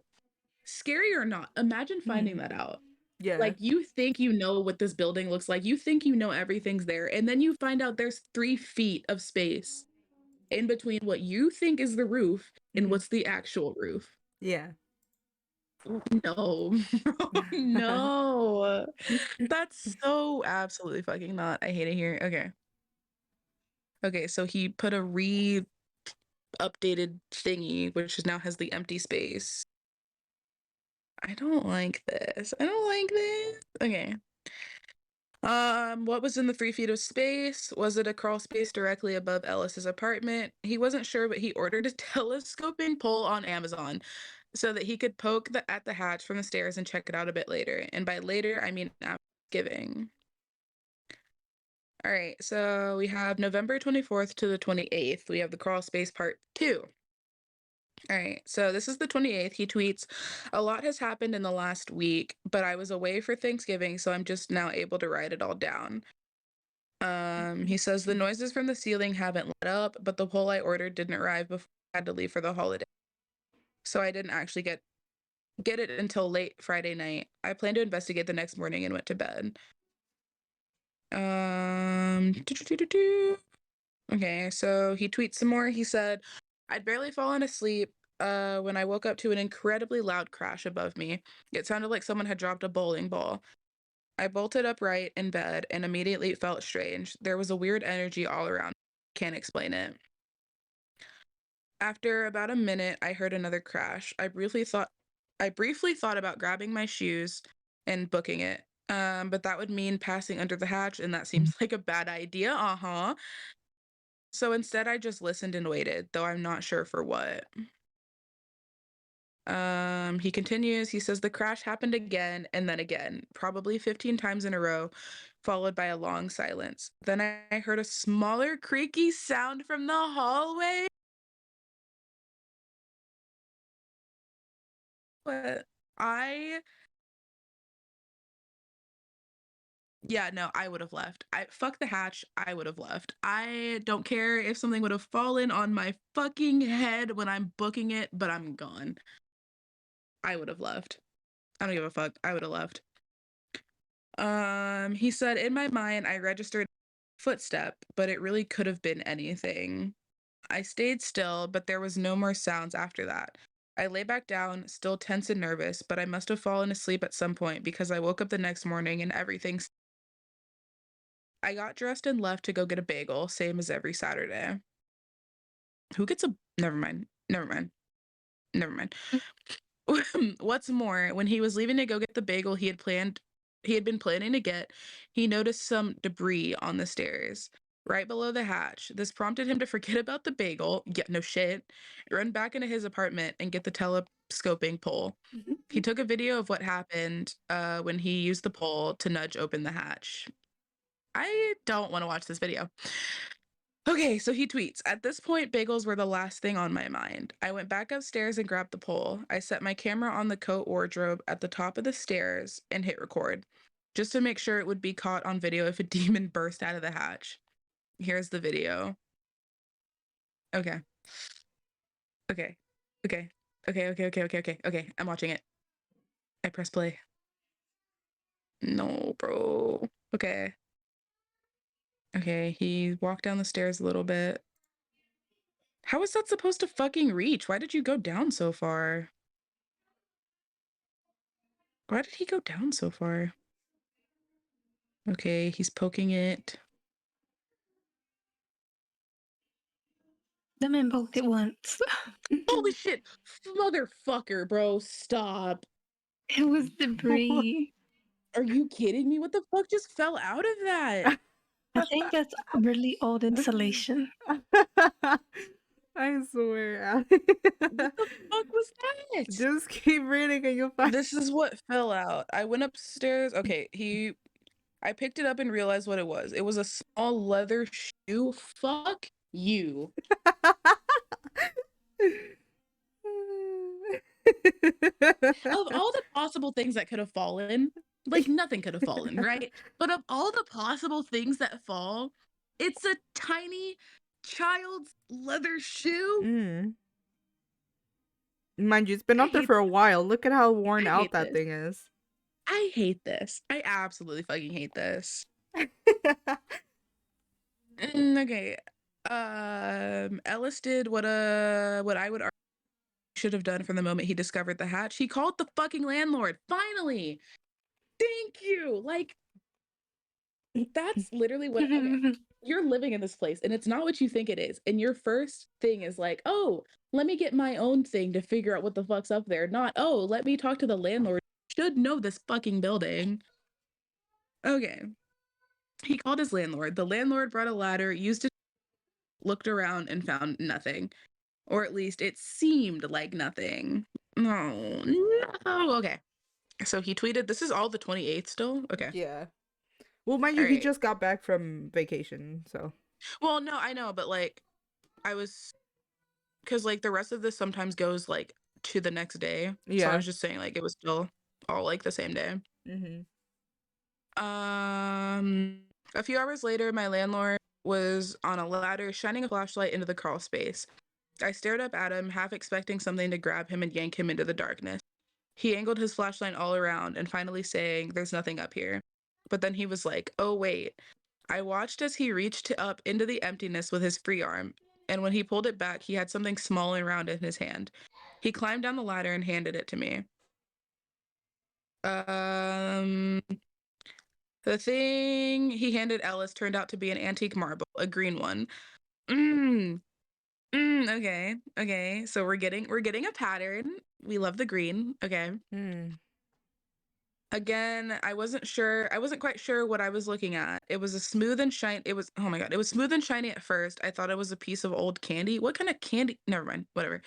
Speaker 1: scary or not, imagine finding
Speaker 2: Mhm.
Speaker 1: that out.
Speaker 2: Yeah.
Speaker 1: Like, you think you know what this building looks like, you think you know everything's there, and then you find out there's 3 feet of space in between what you think is the roof and
Speaker 2: Mhm.
Speaker 1: what's the actual roof.
Speaker 2: Yeah.
Speaker 1: No. No. That's so absolutely fucking not. I hate it here. Okay. Okay, so he put a updated thingy, which now has the empty space. I don't like this. I don't like this. Okay. What was in the 3 feet of space? Was it a crawl space directly above Ellis's apartment? He wasn't sure, but he ordered a telescoping pole on Amazon so that he could poke at the hatch from the stairs and check it out a bit later. And by later, I mean after Thanksgiving. All right, so we have November 24th to the 28th. We have the crawl space part 2. All right, so this is the 28th. He tweets, a lot has happened in the last week, but I was away for Thanksgiving, so I'm just now able to write it all down. He says the noises from the ceiling haven't let up, but the pole I ordered didn't arrive before I had to leave for the holiday. So I didn't actually get it until late Friday night. I planned to investigate the next morning and went to bed. Okay, so he tweets some more. He said, I'd barely fallen asleep when I woke up to an incredibly loud crash above me. It sounded like someone had dropped a bowling ball. I bolted upright in bed and immediately felt strange. There was a weird energy all around. Can't explain it. After about a minute, I heard another crash. I briefly thought about grabbing my shoes and booking it. But that would mean passing under the hatch, and that seems like a bad idea. Uh-huh. So instead, I just listened and waited, though I'm not sure for what. He continues, he says the crash happened again and then again, probably 15 times in a row, followed by a long silence. Then I heard a smaller, creaky sound from the hallway. What? I, yeah, no, I would have left. Fuck the hatch. I would have left. I don't care if something would have fallen on my fucking head when I'm booking it, but I'm gone. I would have left. I don't give a fuck. I would have left. He said, in my mind, I registered footstep, but it really could have been anything. I stayed still, but there was no more sounds after that. I lay back down, still tense and nervous, but I must have fallen asleep at some point because I woke up the next morning and everything. I got dressed and left to go get a bagel, same as every Saturday. Who gets a. Never mind. Never mind. Never mind. What's more, when he was leaving to go get the bagel he had been planning to get, he noticed some debris on the stairs. right below the hatch. This prompted him to forget about the bagel, yeah, no shit, run back into his apartment and get the telescoping pole. He took a video of what happened when he used the pole to nudge open the hatch. I don't want to watch this video. Okay, so he tweets, "At this point, bagels were the last thing on my mind. I went back upstairs and grabbed the pole. I set my camera on the coat wardrobe at the top of the stairs and hit record, just to make sure it would be caught on video if a demon burst out of the hatch. Here's the video. Okay, okay, okay, okay. I'm watching it. I press play. No, bro. Okay. Okay, he walked down the stairs a little bit. How is that supposed to fucking reach? Why did you go down so far? Why did he go down so far? Okay, he's poking it.
Speaker 3: The man poked it once.
Speaker 1: Holy shit! Motherfucker, bro, stop.
Speaker 3: It was debris.
Speaker 1: Are you kidding me? What the fuck just fell out of that?
Speaker 3: I think that's really old insulation.
Speaker 2: I swear.
Speaker 1: What the fuck was that?
Speaker 2: Just keep reading and you'll find.
Speaker 1: This is what fell out. I went upstairs. Okay, I picked it up and realized what it was. It was a small leather shoe. Fuck you. Of all the possible things that could have fallen, like nothing could have fallen, right? But of all the possible things that fall, it's a tiny child's leather shoe.
Speaker 2: Mm. Mind you, it's been
Speaker 1: I
Speaker 2: up there
Speaker 1: hate
Speaker 2: for a while. Look at how worn
Speaker 1: I
Speaker 2: out
Speaker 1: hate
Speaker 2: that
Speaker 1: this.
Speaker 2: thing is.
Speaker 1: I hate this. I absolutely fucking hate this. Okay. Ellis did what I would argue he should have done from the moment he discovered the hatch. He called the fucking landlord. Finally. Thank you. Like, that's literally what okay. You're living in this place and it's not what you think it is. And your first thing is like, oh, let me get my own thing to figure out what the fuck's up there. Not, oh, let me talk to the landlord. Should know this fucking building. Okay. He called his landlord. The landlord brought a ladder, used it, looked around, and found nothing. Or at least it seemed like nothing. No, no. Okay. So he tweeted, this is all the 28th still? Okay.
Speaker 2: Yeah. Well, mind
Speaker 1: All
Speaker 2: you, he
Speaker 1: right.
Speaker 2: just got back from vacation, so.
Speaker 1: Well, no, I know, but like, I was, because like the rest of this sometimes goes like to the next day. So I
Speaker 2: Yeah.
Speaker 1: was just saying like it was still all like the same day.
Speaker 2: Mm-hmm.
Speaker 1: A few hours later, my landlord was on a ladder shining a flashlight into the crawl space. I stared up at him, half expecting something to grab him and yank him into the darkness. He angled his flashlight all around and finally saying, there's nothing up here. But then he was like, oh, wait. I watched as he reached up into the emptiness with his free arm, and when he pulled it back, he had something small and round in his hand. He climbed down the ladder and handed it to me. The thing he handed Ellis turned out to be an antique marble, a green one. Okay. Okay. So we're getting a pattern. We love the green. Okay.
Speaker 2: Mm.
Speaker 1: Again, I wasn't quite sure what I was looking at. It was a smooth and shiny. Oh my God. It was smooth and shiny at first. I thought it was a piece of old candy. What kind of candy? Never mind. Whatever.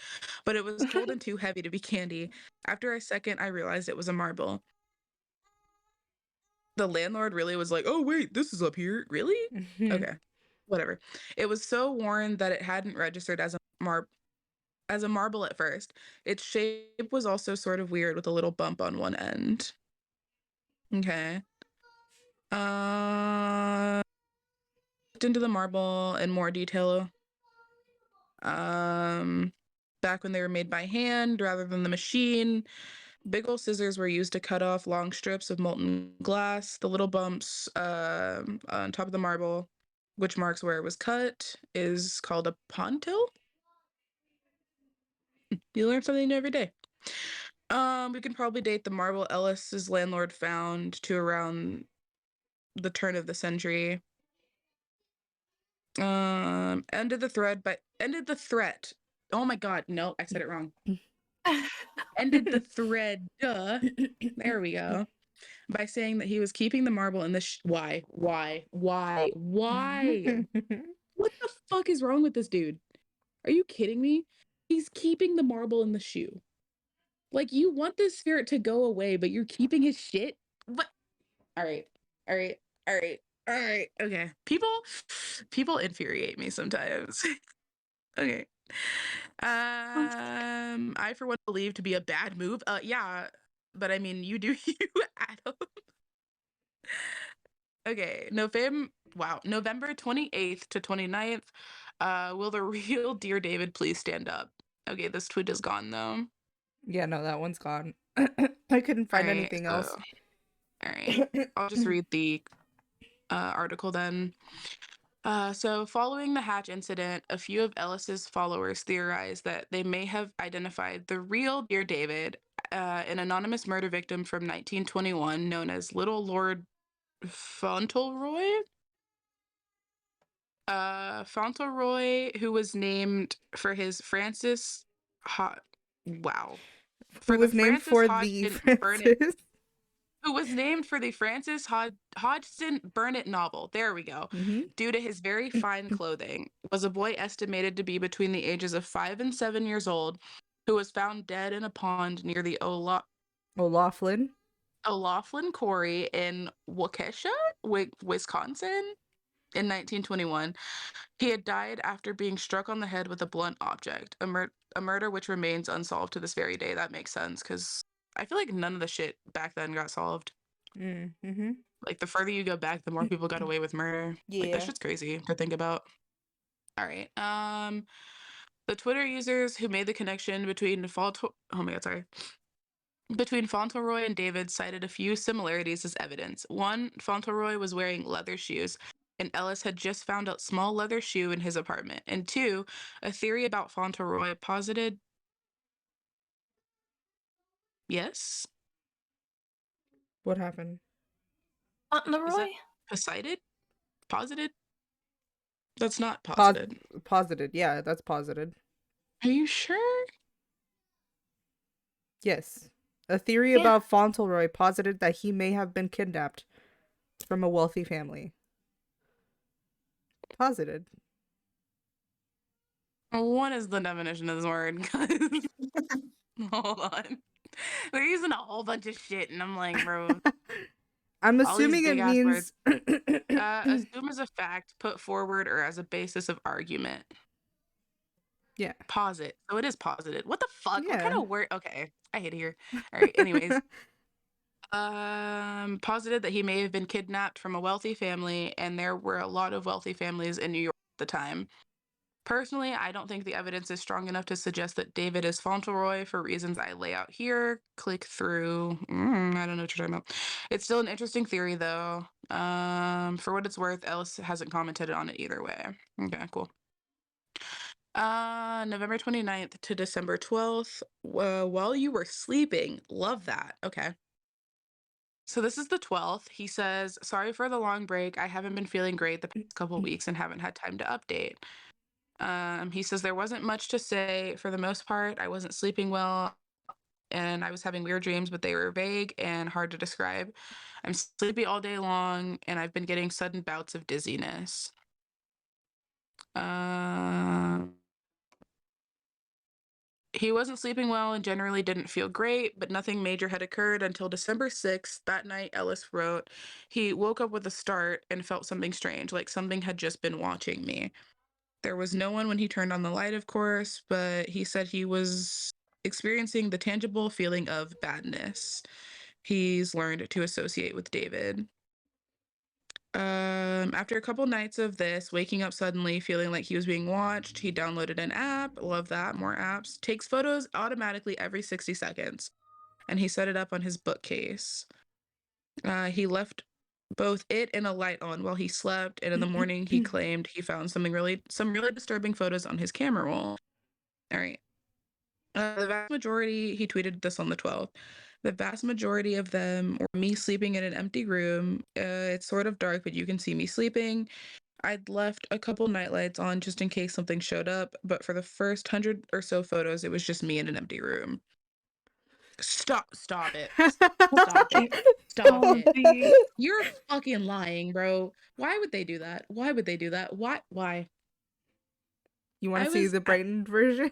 Speaker 1: But it was cold and too heavy to be candy. After a second, I realized it was a marble. The landlord really was like, oh, wait, this is up here. Really? Okay. Whatever. It was so worn that it hadn't registered as a marble at first. Its shape was also sort of weird with a little bump on one end. Okay. Looked into the marble in more detail. Back when they were made by hand rather than the machine. Big ol' scissors were used to cut off long strips of molten glass. The little bumps on top of the marble, which marks where it was cut, is called a pontil. You learn something new every day. We can probably date the marble Ellis's landlord found to around the turn of the century. Ended the threat. Oh my God, no, I said it wrong. Ended the thread. Duh. There we go. by saying that he was keeping the marble in the why? What the fuck is wrong with this dude? Are you kidding me? He's keeping the marble in the shoe. Like, you want this spirit to go away, but you're keeping his shit? What? All right. All right. All right. All right. Okay. People infuriate me sometimes. Okay. I for one believe to be a bad move. Yeah, but I mean, you do you, Adam. Okay, November 28th to 29th. Will the real Dear David please stand up? Okay, this tweet is gone though.
Speaker 2: Yeah, no, that one's gone. I couldn't
Speaker 1: All
Speaker 2: find
Speaker 1: right,
Speaker 2: anything
Speaker 1: so
Speaker 2: else.
Speaker 1: all right, I'll just read the article then. So, following the hatch incident, a few of Ellis's followers theorized that they may have identified the real Dear David, an anonymous murder victim from 1921 known as Little Lord Fauntleroy. Fauntleroy, who was named for his Francis wow.
Speaker 2: Who
Speaker 1: For the
Speaker 2: was named
Speaker 1: Francis
Speaker 2: for the
Speaker 1: Hodgson Burnett
Speaker 2: Francis?
Speaker 1: who was named for the Francis Hodgson Burnett novel. There we go.
Speaker 2: Mm-hmm.
Speaker 1: Due to his very fine clothing, was a boy estimated to be between the ages of 5 and 7 years old, who was found dead in a pond near the
Speaker 2: O'Laughlin.
Speaker 1: O'Laughlin Quarry in Waukesha, Wisconsin, in 1921. He had died after being struck on the head with a blunt object, a murder which remains unsolved to this very day. That makes sense because I feel like none of the shit back then got solved.
Speaker 2: Mm-hmm.
Speaker 1: Like, the further you go back, the more people got away with murder. Like, that
Speaker 2: Yeah.
Speaker 1: shit's crazy to think about. All right. The Twitter users who made the connection between Fauntleroy and David cited a few similarities as evidence. One, Fauntleroy was wearing leather shoes, and Ellis had just found a small leather shoe in his apartment. And two, a theory about Fauntleroy posited. Yes?
Speaker 2: What happened?
Speaker 3: Aunt
Speaker 1: Is that
Speaker 3: Leroy?
Speaker 1: posited? Posited? That's not
Speaker 2: Pos-
Speaker 1: posited.
Speaker 2: Posited. Yeah, that's posited.
Speaker 1: Are you sure?
Speaker 2: Yes. A theory
Speaker 3: Yeah.
Speaker 2: about Fauntleroy posited that he may have been kidnapped from a wealthy family. Posited.
Speaker 1: What is the definition of this word? Hold on. They're using a whole bunch of shit, and I'm like, bro,
Speaker 2: I'm
Speaker 1: all these
Speaker 2: assuming it
Speaker 1: big ass words.
Speaker 2: means.
Speaker 1: Assume as a fact, put forward, or as a basis of argument.
Speaker 2: Yeah.
Speaker 1: Posit. So it is posited. What the fuck? What kind
Speaker 2: Yeah.
Speaker 1: of word? Okay, I hate it here. All right. Anyways, posited that he may have been kidnapped from a wealthy family, and there were a lot of wealthy families in New York at the time. Personally, I don't think the evidence is strong enough to suggest that David is Fauntleroy for reasons I lay out here. Click through. I don't know what you're talking about. It's still an interesting theory, though. For what it's worth, Ellis hasn't commented on it either way. Okay, cool. November 29th to December 12th. While you were sleeping. Love that. Okay. So this is the 12th. He says, sorry for the long break. I haven't been feeling great the past couple weeks and haven't had time to update. He says there wasn't much to say for the most part. I wasn't sleeping well and I was having weird dreams, but they were vague and hard to describe. I'm sleepy all day long and I've been getting sudden bouts of dizziness. He wasn't sleeping well and generally didn't feel great, but nothing major had occurred until December 6th. That night, Ellis wrote, he woke up with a start and felt something strange, like something had just been watching me. There was no one when he turned on the light, of course, but he said he was experiencing the tangible feeling of badness he's learned to associate with David. After a couple nights of this, waking up suddenly, feeling like he was being watched, he downloaded an app. Love that. More apps. Takes photos automatically every 60 seconds. And he set it up on his bookcase. He left both it and a light on while he slept, and in the morning he claimed he found some really disturbing photos on his camera roll. All right. The vast majority, he tweeted this on the 12th. The vast majority of them were me sleeping in an empty room. It's sort of dark, but you can see me sleeping. I'd left a couple nightlights on just in case something showed up, but for the first 100 or so photos, it was just me in an empty room. Stop it. Stop it.
Speaker 3: Okay.
Speaker 1: Stop
Speaker 3: Oh,
Speaker 1: it.
Speaker 3: wait.
Speaker 1: You're fucking lying, bro. Why would they do that? Why would they do that? Why?
Speaker 2: You want
Speaker 1: I
Speaker 2: to see
Speaker 1: was
Speaker 2: the brightened version?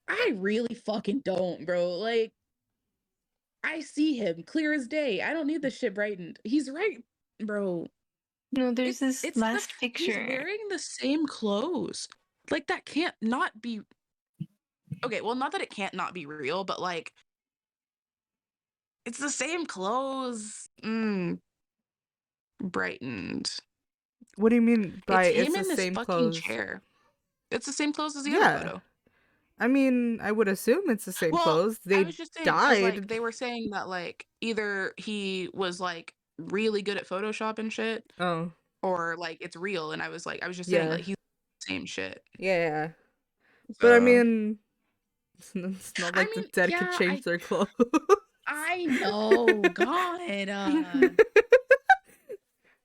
Speaker 1: I really fucking don't, bro. Like, I see him clear as day. I don't need this shit brightened. He's right, bro.
Speaker 3: No, there's this
Speaker 1: It's the
Speaker 3: last
Speaker 1: he's
Speaker 3: picture.
Speaker 1: wearing the same clothes. Like, that can't not be okay, well, not that it can't not be real, but, like, it's the same clothes. Brightened.
Speaker 2: What do you mean by
Speaker 1: It's
Speaker 2: it's
Speaker 1: him
Speaker 2: the
Speaker 1: in this
Speaker 2: same
Speaker 1: fucking
Speaker 2: clothes?
Speaker 1: chair. It's the same clothes as the other
Speaker 2: Yeah.
Speaker 1: photo.
Speaker 2: I mean, I would assume it's the same
Speaker 1: Well,
Speaker 2: clothes.
Speaker 1: I
Speaker 2: They
Speaker 1: was just saying, cause like,
Speaker 2: died.
Speaker 1: they were saying that, like, either he was, like, really good at Photoshop and shit,
Speaker 2: Oh,
Speaker 1: or, like, it's real, and I was just saying,
Speaker 2: yeah.
Speaker 1: like, he's same shit.
Speaker 2: Yeah. But I
Speaker 1: So,
Speaker 2: mean, it's not
Speaker 1: I
Speaker 2: like the
Speaker 1: mean,
Speaker 2: dead could
Speaker 1: yeah,
Speaker 2: change their clothes.
Speaker 1: I know, God,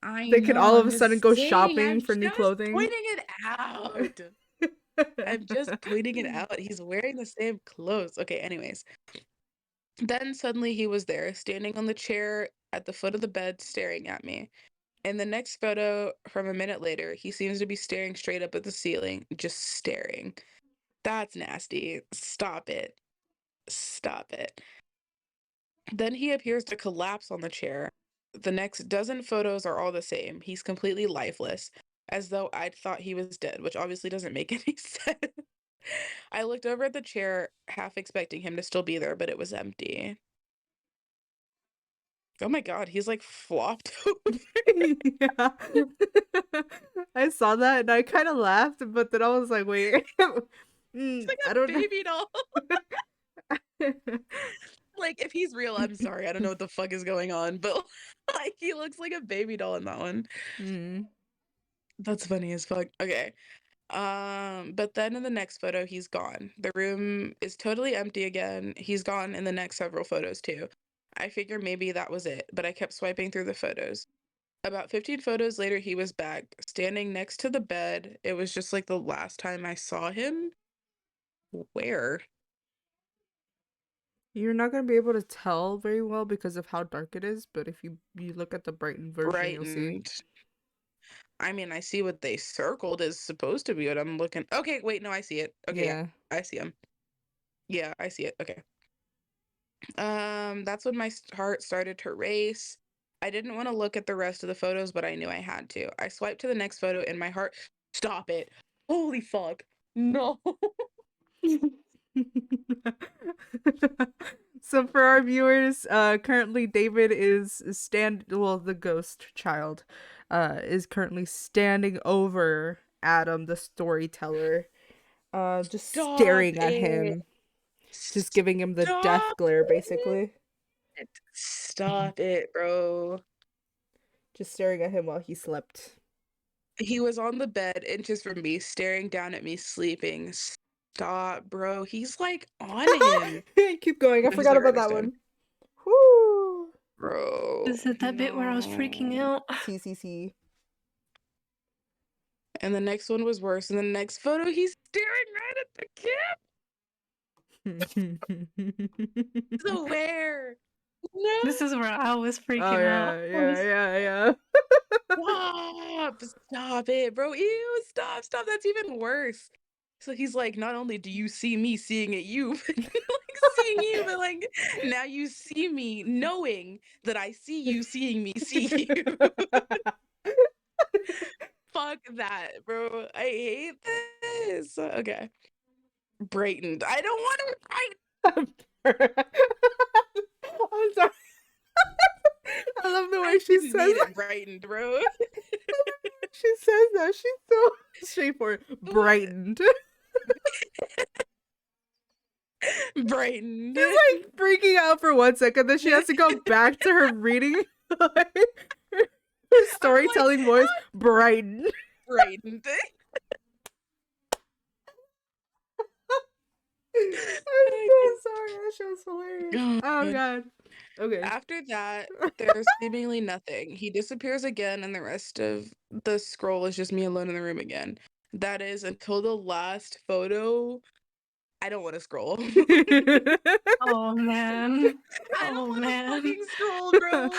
Speaker 1: I
Speaker 2: They could
Speaker 1: know,
Speaker 2: all of
Speaker 1: I'm
Speaker 2: a sudden
Speaker 1: just
Speaker 2: go
Speaker 1: saying,
Speaker 2: shopping
Speaker 1: I'm
Speaker 2: for new
Speaker 1: just
Speaker 2: clothing.
Speaker 1: pointing it out. I'm just pointing it out, he's wearing the same clothes. Okay, anyways. Then suddenly he was there, standing on the chair at the foot of the bed, staring at me. In the next photo from a minute later, he seems to be staring straight up at the ceiling, just staring. That's nasty. Stop it. Stop it. Then he appears to collapse on the chair. The next dozen photos are all the same. He's completely lifeless, as though I'd thought he was dead, which obviously doesn't make any sense. I looked over at the chair, half expecting him to still be there, but it was empty. Oh my god, he's like flopped over.
Speaker 2: Yeah. I saw that and I kind of laughed, but then I was like, wait.
Speaker 1: He's like
Speaker 2: I
Speaker 1: a
Speaker 2: don't know.
Speaker 1: baby doll. Like, if he's real, I'm sorry. I don't know what the fuck is going on, but like he looks like a baby doll in that one.
Speaker 2: Mm.
Speaker 1: That's funny as fuck. Okay. But then in the next photo, he's gone. The room is totally empty again. He's gone in the next several photos too. I figure maybe that was it, but I kept swiping through the photos. About 15 photos later, he was back, standing next to the bed. It was just like the last time I saw him. Where?
Speaker 2: You're not gonna be able to tell very well because of how dark it is, but if you look at the brightened version, you'll see.
Speaker 1: Brightened. I mean, I see what they circled is supposed to be what I'm looking. Okay, wait, no, I see it. Okay, yeah,
Speaker 2: Yeah.
Speaker 1: I see him. Yeah, I see it. Okay. That's when my heart started to race. I didn't want to look at the rest of the photos, but I knew I had to. I swiped to the next photo and my heart. Stop it. Holy fuck. No.
Speaker 2: So for our viewers, currently David the ghost child, is currently standing over Adam, the storyteller, just
Speaker 1: Stop
Speaker 2: staring at
Speaker 1: it.
Speaker 2: him, just giving him the death
Speaker 1: Stop
Speaker 2: glare, basically.
Speaker 1: it. Stop it, bro.
Speaker 2: Just staring at him while he slept.
Speaker 1: He was on the bed, inches from me, staring down at me, sleeping. Stop, bro. He's like on him.
Speaker 2: Keep going. I
Speaker 1: No, he's
Speaker 2: forgot
Speaker 1: like right
Speaker 2: about
Speaker 1: next
Speaker 2: that
Speaker 1: to him.
Speaker 2: one. Whoo!
Speaker 1: Bro,
Speaker 3: Is it that bit where I was freaking
Speaker 1: no.
Speaker 3: out?
Speaker 2: CCC.
Speaker 1: And the next one was worse. In the next photo, he's staring right at the kid. So where? No.
Speaker 3: This is where I was
Speaker 2: Oh
Speaker 3: freaking out.
Speaker 2: yeah.
Speaker 1: Stop it, bro. Ew, stop. That's even worse. So he's like, not only do you see me seeing at you, but like seeing you, but like now you see me knowing that I see you seeing me see you. Fuck that, bro. I hate this. Okay. Brightened. I don't want to write.
Speaker 2: I'm sorry. I love the way
Speaker 1: I
Speaker 2: she
Speaker 1: didn't
Speaker 2: says
Speaker 1: need
Speaker 2: that.
Speaker 1: it brightened, bro.
Speaker 2: She says that. She's so straightforward.
Speaker 1: What?
Speaker 2: Brightened.
Speaker 1: Brightened.
Speaker 2: She's like freaking out for 1 second, then she has to go back to her reading, like, her
Speaker 1: I'm like,
Speaker 2: storytelling voice. Brightened.
Speaker 1: brightened.
Speaker 2: I'm so sorry. That shit was hilarious. Oh
Speaker 1: God.
Speaker 2: god. Okay.
Speaker 1: After that, there's seemingly nothing. He disappears again, and the rest of the scroll is just me alone in the room again. That is until the last photo. I don't want to scroll.
Speaker 3: Oh man.
Speaker 1: I don't
Speaker 3: Oh
Speaker 1: want to
Speaker 3: man.
Speaker 1: fucking scroll, bro.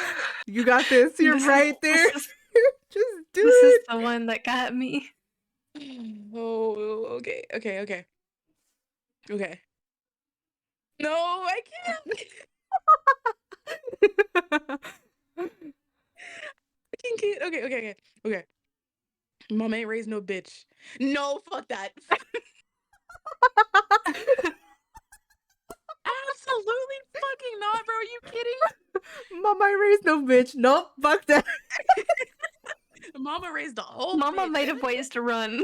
Speaker 2: You got this. You're
Speaker 3: This is
Speaker 2: right there.
Speaker 3: this is
Speaker 2: Just do
Speaker 3: this is
Speaker 2: it.
Speaker 3: the one that got me.
Speaker 1: Oh, okay, okay, okay, okay. No, I can't. I can't. Okay, okay, okay, okay. Mom ain't raised no bitch. No, fuck that. Absolutely fucking not, bro. Are you kidding?
Speaker 2: Mama I raised no bitch. Nope. Fuck that.
Speaker 1: Mama raised a whole
Speaker 3: Mama
Speaker 1: bitch.
Speaker 3: made up ways to run.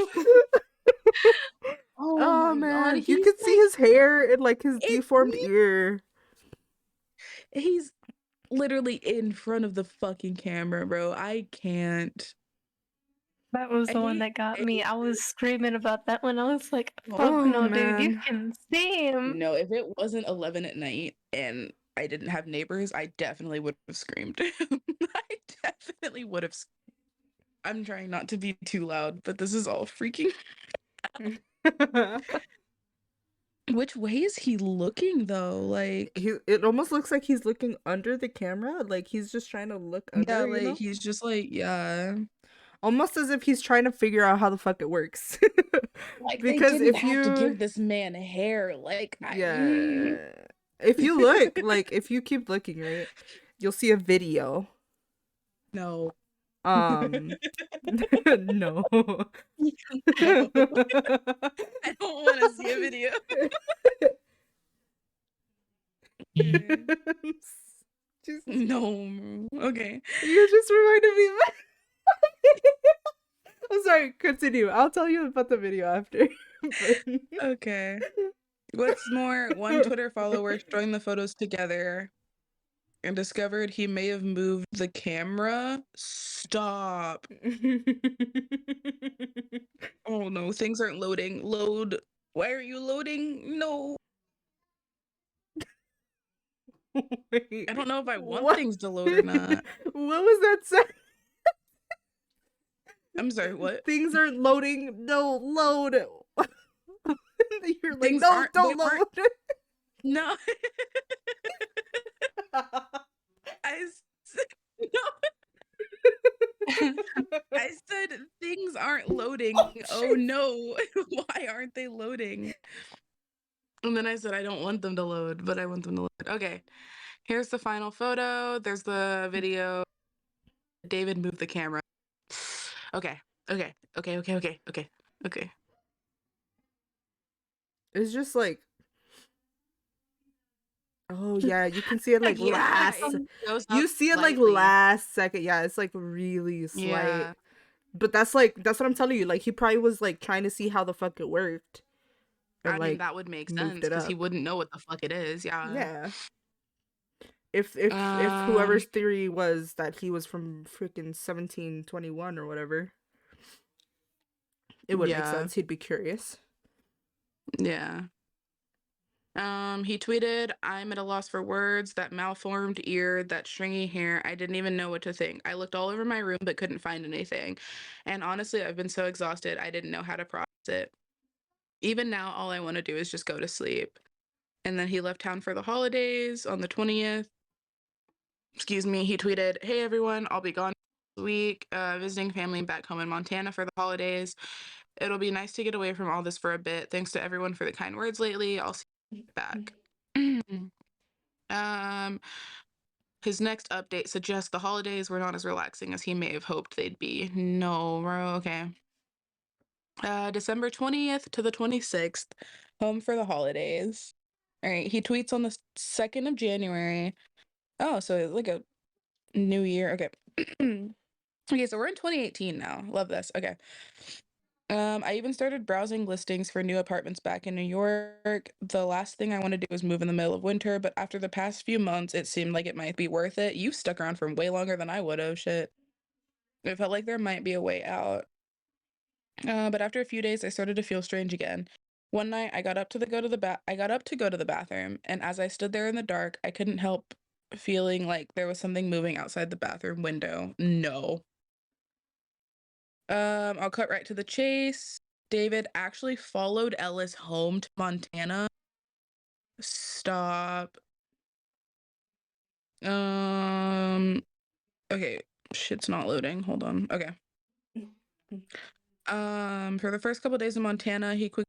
Speaker 1: Oh
Speaker 2: Oh
Speaker 1: my god,
Speaker 2: man, you
Speaker 1: he's
Speaker 2: could see
Speaker 1: like
Speaker 2: his hair and like his
Speaker 1: it,
Speaker 2: deformed ear.
Speaker 1: he's literally in front of the fucking camera, bro. I can't.
Speaker 3: That was
Speaker 1: I
Speaker 3: the one
Speaker 1: hate
Speaker 3: that got
Speaker 1: I
Speaker 3: me.
Speaker 1: hate
Speaker 3: I was
Speaker 1: this.
Speaker 3: screaming about that one. I was like, fuck
Speaker 2: Oh
Speaker 3: no, dude, you
Speaker 2: man.
Speaker 3: can see him.
Speaker 1: No, if it wasn't 11 at night and I didn't have neighbors, I definitely would have screamed. I definitely would have. I'm trying not to be too loud, but this is all freaking. Which way is he looking though? Like,
Speaker 2: It almost looks like he's looking under the camera, like he's just trying to look
Speaker 1: yeah,
Speaker 2: under, you
Speaker 1: like
Speaker 2: know?
Speaker 1: he's just like, yeah.
Speaker 2: Almost as if he's trying to figure out how the fuck it works.
Speaker 1: Like they
Speaker 2: Because
Speaker 1: didn't
Speaker 2: if
Speaker 1: have to
Speaker 2: you
Speaker 1: give this man hair. Like I
Speaker 2: yeah, if you look, like if you keep looking, right, you'll see a video.
Speaker 1: no.
Speaker 2: Um no.
Speaker 1: No. I don't want to see a video. Okay.
Speaker 2: Just
Speaker 1: No. Okay.
Speaker 2: you just reminded me of I'm sorry, continue. I'll tell you about the video after. But
Speaker 1: Okay. What's more, one Twitter follower joined the photos together and discovered he may have moved the camera. Stop. Oh no, things aren't loading. Load. Why are you loading? No.
Speaker 2: Wait,
Speaker 1: I don't know if I want
Speaker 2: what?
Speaker 1: things to load or not.
Speaker 2: What was that sound?
Speaker 1: I'm sorry, what?
Speaker 2: Things aren't loading. No, load. You're like,
Speaker 1: Things
Speaker 2: no,
Speaker 1: aren't, they
Speaker 2: don't
Speaker 1: weren't,
Speaker 2: load.
Speaker 1: no. I, no, I said things aren't loading.
Speaker 2: Oh
Speaker 1: Oh
Speaker 2: shit.
Speaker 1: no, why aren't they loading? And then I said, I don't want them to load, but I want them to load. Okay, here's the final photo. There's the video. David moved the camera. Okay, okay, okay, okay, okay, okay, okay.
Speaker 2: It's just like, oh yeah, you can see it like
Speaker 1: Yeah,
Speaker 2: last.
Speaker 1: it goes up
Speaker 2: You see it like
Speaker 1: slightly.
Speaker 2: last second. Yeah, it's like really slight.
Speaker 1: Yeah,
Speaker 2: But that's what I'm telling you. Like he probably was like trying to see how the fuck it worked and
Speaker 1: I mean,
Speaker 2: like
Speaker 1: that would make
Speaker 2: moved
Speaker 1: sense
Speaker 2: it
Speaker 1: because he
Speaker 2: up.
Speaker 1: wouldn't know what the fuck it is. Yeah.
Speaker 2: Yeah. If
Speaker 1: Um,
Speaker 2: whoever's theory was that he was from freaking 1721 or whatever, it would make
Speaker 1: yeah,
Speaker 2: sense. He'd be curious.
Speaker 1: yeah. He tweeted, I'm at a loss for words, that malformed ear, that stringy hair. I didn't even know what to think. I looked all over my room but couldn't find anything. And honestly, I've been so exhausted, I didn't know how to process it. Even now, all I want to do is just go to sleep. And then he left town for the holidays on the 20th. Excuse me. He tweeted, hey everyone, I'll be gone this week, visiting family back home in Montana for the holidays. It'll be nice to get away from all this for a bit. Thanks to everyone for the kind words lately. I'll see you back. um, his next update suggests the holidays were not as relaxing as he may have hoped they'd be. No, bro. Okay. December 20th to the 26th, home for the holidays. All right. He tweets on the 2nd of January. Oh, so like a new year. Okay. Okay, so we're in 2018 now. Love this. Okay. I even started browsing listings for new apartments back in New York. The last thing I want to do is move in the middle of winter, but after the past few months, it seemed like it might be worth it. You stuck around for way longer than I would have. Shit. It felt like there might be a way out. But after a few days, I started to feel strange again. One night, I got up to go to the bathroom, and as I stood there in the dark, I couldn't help feeling like there was something moving outside the bathroom window. No. I'll cut right to the chase. David actually followed Ellis home to Montana Stop. Um, okay. Shit's not loading. Hold on. Okay. For the first couple days in Montana, he quickly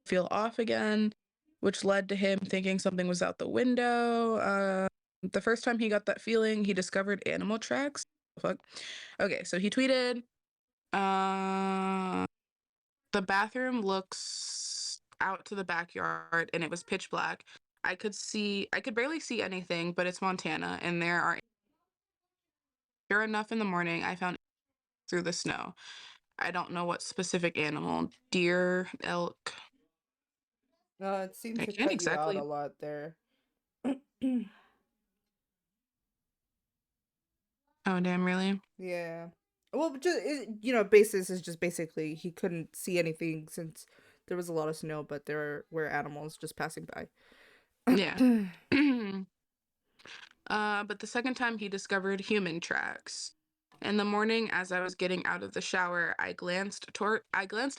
Speaker 1: feel off again, which led to him thinking something was out the window. The first time he got that feeling, he discovered animal tracks. Fuck. Okay, so he tweeted, the bathroom looks out to the backyard and it was pitch black. I could barely see anything, but it's Montana and there are, sure enough, in the morning, I found through the snow. I don't know what specific animal, deer, elk.
Speaker 2: It seemed
Speaker 1: I
Speaker 2: to
Speaker 1: can't
Speaker 2: cut you out a
Speaker 1: exactly.
Speaker 2: lot there.
Speaker 1: Oh, damn, really?
Speaker 2: Yeah. Well, just basis is just basically he couldn't see anything since there was a lot of snow, but there were animals just passing by.
Speaker 1: Yeah. But the second time he discovered human tracks. In the morning, as I was getting out of the shower, I glanced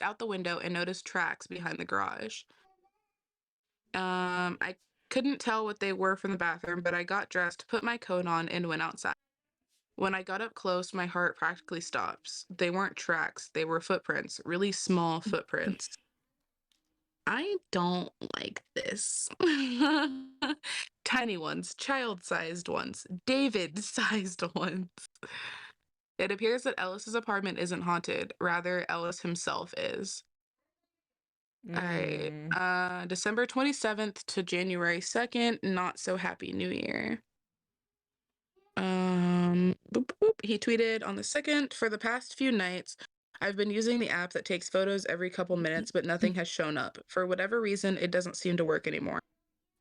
Speaker 1: out the window and noticed tracks behind the garage. I couldn't tell what they were from the bathroom, but I got dressed, put my coat on, and went outside. When I got up close, my heart practically stops. They weren't tracks, they were footprints, really small footprints. I don't like this. Tiny ones, child-sized ones, David-sized ones. It appears that Ellis's apartment isn't haunted, rather Ellis himself is. All right.
Speaker 2: Mm.
Speaker 1: December 27th to January 2nd, not so happy New Year. Boop, boop, boop. He tweeted on the 2nd, for the past few nights, I've been using the app that takes photos every couple minutes, but nothing has shown up. For whatever reason, it doesn't seem to work anymore.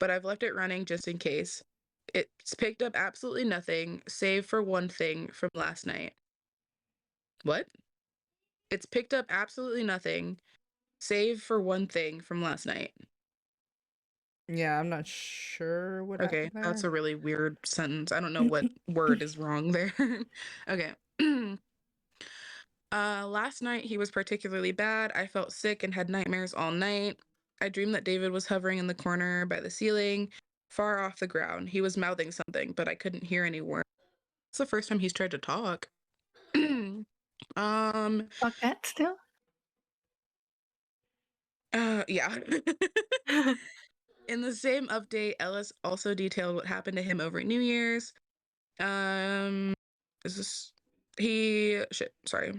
Speaker 1: But I've left it running just in case. It's picked up absolutely nothing, save for one thing from last night. What? It's picked up absolutely nothing, save for one thing from last night.
Speaker 2: Yeah, I'm not sure what
Speaker 1: Okay,
Speaker 2: happened
Speaker 1: that's
Speaker 2: there.
Speaker 1: a really weird sentence. I don't know what word is wrong there. Okay. Last night he was particularly bad. I felt sick and had nightmares all night. I dreamed that David was hovering in the corner by the ceiling, far off the ground. He was mouthing something, but I couldn't hear any words. It's the first time he's tried to talk. um,
Speaker 3: Fuck that still.
Speaker 1: yeah. In the same update, Ellis also detailed what happened to him over New Year's. Um, is this sorry.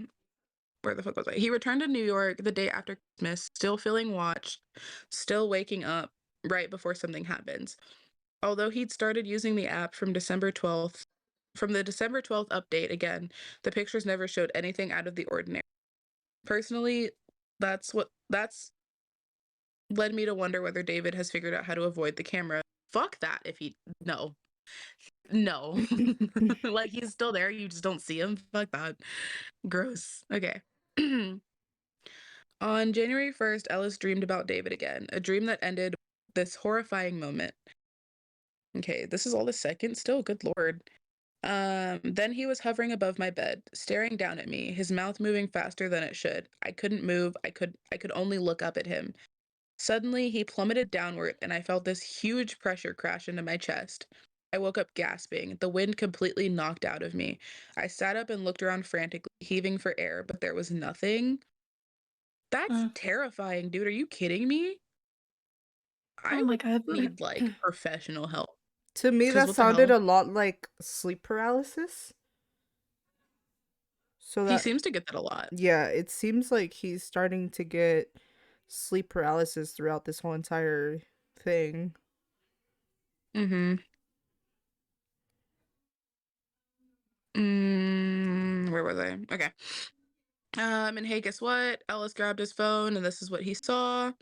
Speaker 1: Where the fuck was I? He returned to New York the day after Christmas, still feeling watched, still waking up right before something happens. Although he'd started using the app from the December 12th update again, the pictures never showed anything out of the ordinary. Personally, that's led me to wonder whether David has figured out how to avoid the camera. Fuck that if he no. No. Like he's still there, you just don't see him. Fuck that. Gross. Okay. On January 1st, Ellis dreamed about David again, a dream that ended with this horrifying moment. Okay, this is all the second still, good lord. Then he was hovering above my bed, staring down at me, his mouth moving faster than it should. I couldn't move. I could only look up at him. Suddenly, he plummeted downward, and I felt this huge pressure crash into my chest. I woke up gasping, the wind completely knocked out of me. I sat up and looked around frantically, heaving for air, but there was nothing. That's
Speaker 3: Mm.
Speaker 1: terrifying, dude. Are you kidding me? I
Speaker 3: Oh my
Speaker 1: would
Speaker 3: god.
Speaker 1: need like professional help.
Speaker 2: To me,
Speaker 1: Cause
Speaker 2: that
Speaker 1: what the
Speaker 2: sounded
Speaker 1: hell?
Speaker 2: a lot like sleep paralysis. So
Speaker 1: He
Speaker 2: that,
Speaker 1: seems to get that a lot.
Speaker 2: yeah, it seems like he's starting to get sleep paralysis throughout this whole entire thing.
Speaker 1: Mm-hmm. Where was I? Okay. And hey, guess what? Ellis grabbed his phone, and this is what he saw.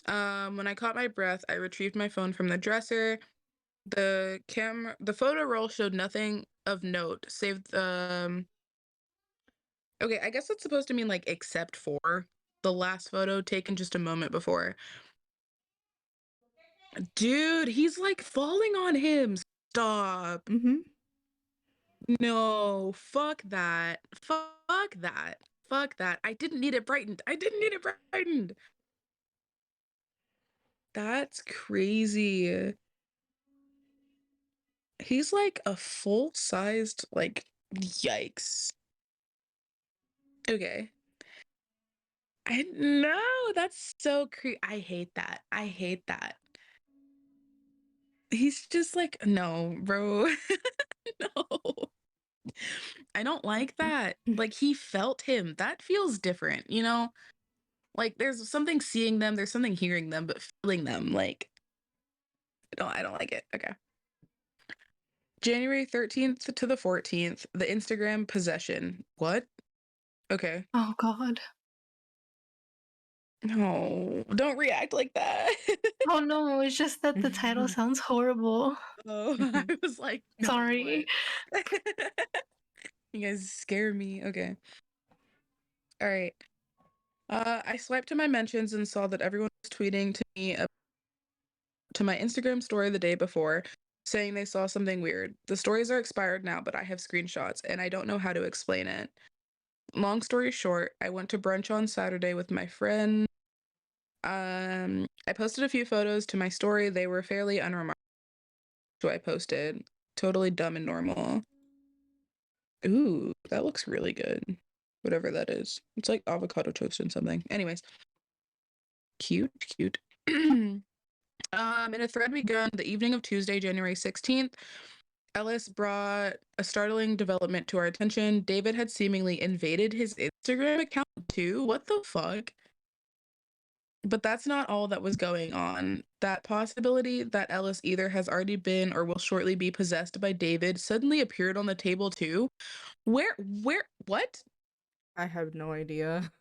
Speaker 1: When I caught my breath, I retrieved my phone from the dresser. The photo roll showed nothing of note, save okay, I guess that's supposed to mean like except for the last photo taken just a moment before. Dude, he's like falling on him. Stop.
Speaker 2: Mm-hmm.
Speaker 1: No, fuck that. Fuck that. Fuck that. I didn't need it brightened. I didn't need it brightened. That's crazy. He's like a full-sized, like, yikes. Okay. I know, that's so I hate that. I hate that. He's just like, no, bro. No. I don't like that. Like, he felt him. That feels different, you know? Like, there's something seeing them, there's something hearing them, but feeling them, like, I don't like it. Okay. January 13th to the 14th, the Instagram possession. What? Okay.
Speaker 3: Oh God.
Speaker 1: No, don't react like that.
Speaker 3: Oh no, it's just that the title sounds horrible.
Speaker 1: Oh, I was like, no,
Speaker 3: Sorry.
Speaker 1: what? You guys scare me. Okay. All right. I swiped to my mentions and saw that everyone was tweeting to me to my Instagram story the day before, saying they saw something weird. The stories are expired now, but I have screenshots and I don't know how to explain it. Long story short, I went to brunch on Saturday with my friend. I posted a few photos to my story. They were fairly unremarkable. I posted. Totally dumb and normal. Ooh, that looks really good. Whatever that is. It's like avocado toast and something. Anyways, cute, cute. In a thread begun the evening of Tuesday, January 16th, Ellis brought a startling development to our attention. David had seemingly invaded his Instagram account too. What the fuck? But that's not all that was going on. That possibility that Ellis either has already been or will shortly be possessed by David suddenly appeared on the table too. What?
Speaker 2: I have no idea.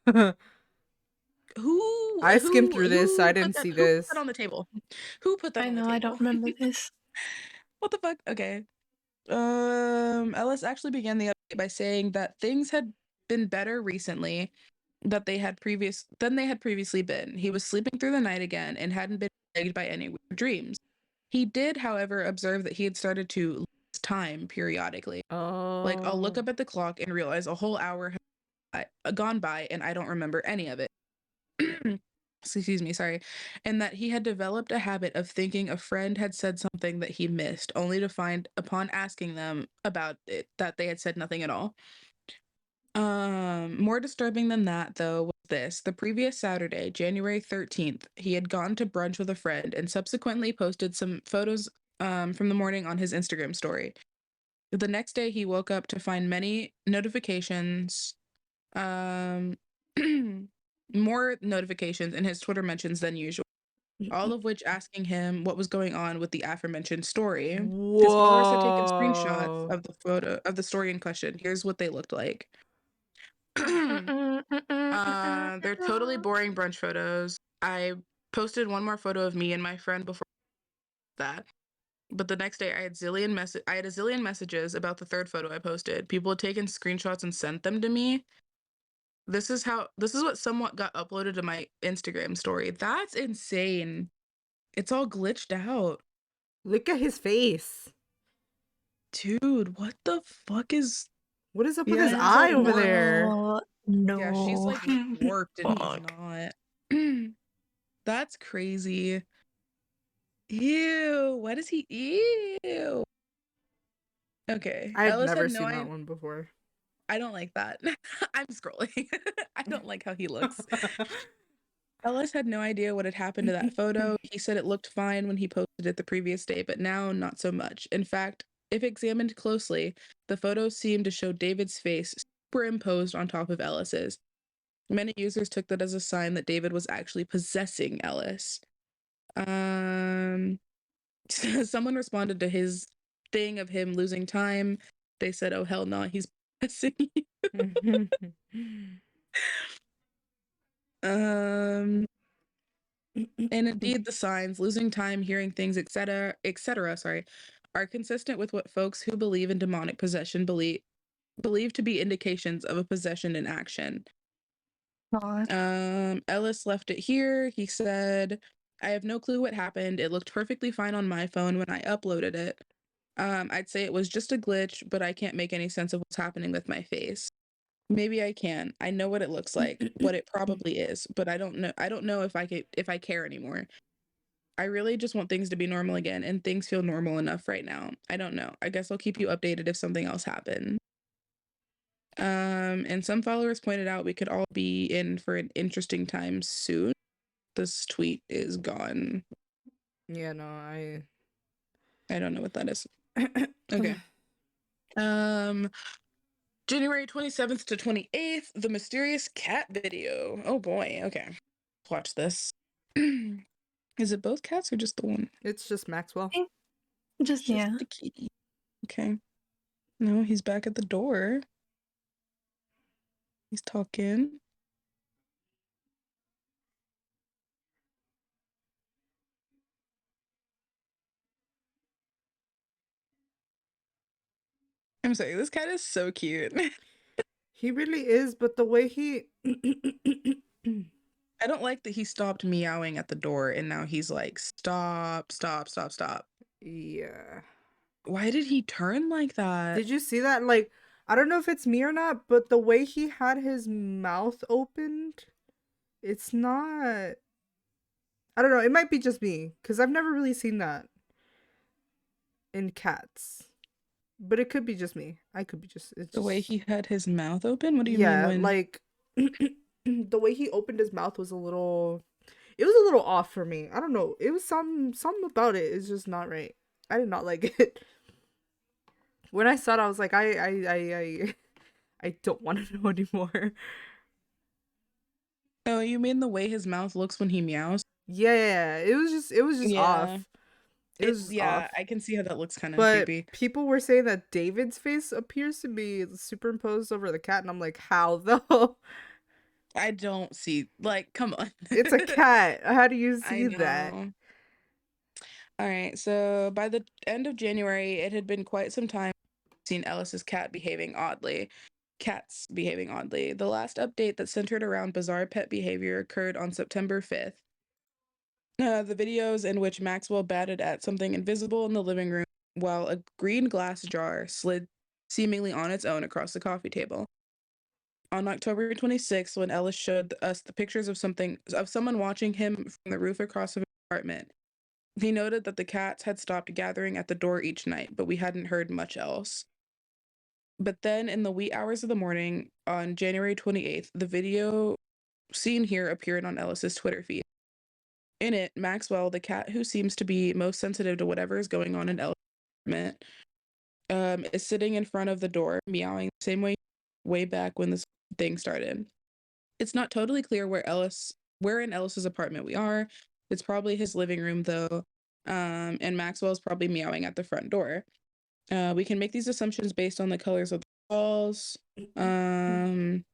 Speaker 1: Who
Speaker 2: I skimmed
Speaker 1: who
Speaker 2: through this. I
Speaker 1: who put
Speaker 2: didn't
Speaker 1: that
Speaker 2: see
Speaker 1: who put that
Speaker 2: this.
Speaker 1: on the table? Who put that
Speaker 3: I
Speaker 1: on the
Speaker 3: know, I
Speaker 1: table?
Speaker 3: don't remember this.
Speaker 1: What the fuck? Okay. Ellis actually began the update by saying that things had been better recently than they had previously been. He was sleeping through the night again and hadn't been plagued by any weird dreams. He did, however, observe that he had started to lose time periodically. Like, I'll look
Speaker 2: Oh,
Speaker 1: up at the clock and realize a whole hour has gone by and I don't remember any of it. Excuse me, sorry. And that he had developed a habit of thinking a friend had said something that he missed, only to find upon asking them about it that they had said nothing at all. More disturbing than that, though, was this. The previous Saturday, January 13th, he had gone to brunch with a friend and subsequently posted some photos from the morning on his Instagram story. The next day, he woke up to find many notifications, um, more notifications in his Twitter mentions than usual, all of which asking him what was going on with the aforementioned story. His followers had taken screenshots
Speaker 2: whoa!
Speaker 1: of the photo of the story in question. Here's what they looked like. They're totally boring brunch photos. I posted one more photo of me and my friend before that. But the next day I had I had a zillion messages about the third photo I posted. People had taken screenshots and sent them to me. This is what somewhat got uploaded to my Instagram story. That's insane. It's all glitched out.
Speaker 2: Look at his face.
Speaker 1: Dude, what the fuck is
Speaker 2: What is up with his
Speaker 1: Yeah,
Speaker 3: Guys,
Speaker 2: eye over
Speaker 1: no.
Speaker 2: there?
Speaker 3: no,
Speaker 1: Yeah, she's
Speaker 3: no.
Speaker 1: like warped and he's
Speaker 3: Fuck.
Speaker 1: not. That's crazy. Ew, why does he ew? Okay.
Speaker 2: I had
Speaker 1: Ellis
Speaker 2: never
Speaker 1: had no
Speaker 2: seen that
Speaker 1: idea.
Speaker 2: one before.
Speaker 1: I don't like that. I'm scrolling. I don't like how he looks. Ellis had no idea what had happened to that photo. He said it looked fine when he posted it the previous day, but now not so much. In fact, if examined closely, the photos seemed to show David's face superimposed on top of Ellis's. Many users took that as a sign that David was actually possessing Ellis. Um, someone responded to his thing of him losing time. They said, "Oh hell no, he's possessing you." Um, and indeed, the signs, losing time, hearing things, etc., sorry, are consistent with what folks who believe in demonic possession believe to be indications of a possession in action.
Speaker 3: God.
Speaker 1: Ellis left it here. He said, I have no clue what happened. It looked perfectly fine on my phone when I uploaded it. I'd say it was just a glitch, but I can't make any sense of what's happening with my face. Maybe I can. I know what it looks like, what it probably is, but I don't know if I care anymore. I really just want things to be normal again, and things feel normal enough right now. I don't know. I guess I'll keep you updated if something else happens. And some followers pointed out we could all be in for an interesting time soon. This tweet is gone.
Speaker 2: Yeah, no,
Speaker 1: I don't know what that is. Okay. Um, January 27th to 28th, the mysterious cat video. Oh boy. Okay. Watch this. Is it both cats or just the one?
Speaker 2: It's just Maxwell.
Speaker 3: Just
Speaker 1: Just
Speaker 3: yeah.
Speaker 1: the kitty. Okay. No, he's back at the door. He's talking. I'm sorry, this cat is so cute.
Speaker 2: He really is, but the way he
Speaker 1: I don't like that he stopped meowing at the door and now he's like, stop, stop, stop, stop.
Speaker 2: Yeah.
Speaker 1: Why did he turn like that?
Speaker 2: Did you see that? Like, I don't know if it's me or not, but the way he had his mouth opened, it's not. I don't know. It might be just me because I've never really seen that in cats, but it could be just me. I could be just. It's
Speaker 1: The way
Speaker 2: just.
Speaker 1: he had his mouth open? What do you mean
Speaker 2: Yeah,
Speaker 1: when?
Speaker 2: like the way he opened his mouth was a little. It was a little off for me. I don't know. It was something about it is just not right. I did not like it. When I saw it, I was like, I don't want to know anymore.
Speaker 1: Oh, you mean the way his mouth looks when he meows?
Speaker 2: Yeah, it was just
Speaker 1: Yeah.
Speaker 2: off. It was just
Speaker 1: Yeah,
Speaker 2: off.
Speaker 1: I can see how that looks kind of
Speaker 2: But
Speaker 1: creepy.
Speaker 2: people were saying that David's face appears to be superimposed over the cat, and I'm like, how though?
Speaker 1: I don't see, like, come on.
Speaker 2: It's a cat. How do you
Speaker 1: I
Speaker 2: see that?
Speaker 1: know. All right, so by the end of January, it had been quite some time seen Ellis's cat behaving oddly. Cats behaving oddly. The last update that centered around bizarre pet behavior occurred on September 5th. The videos in which Maxwell batted at something invisible in the living room while a green glass jar slid seemingly on its own across the coffee table. On October 26th, when Ellis showed us the pictures of someone watching him from the roof across his apartment, he noted that the cats had stopped gathering at the door each night, but we hadn't heard much else. But then in the wee hours of the morning on January 28th, the video seen here appeared on Ellis's Twitter feed. In it, Maxwell, the cat who seems to be most sensitive to whatever is going on in Ellis' apartment, is sitting in front of the door, meowing the same way back when this thing started. It's not totally clear where in Ellis's apartment we are. It's probably his living room though. And Maxwell's probably meowing at the front door. We can make these assumptions based on the colors of the walls. Um,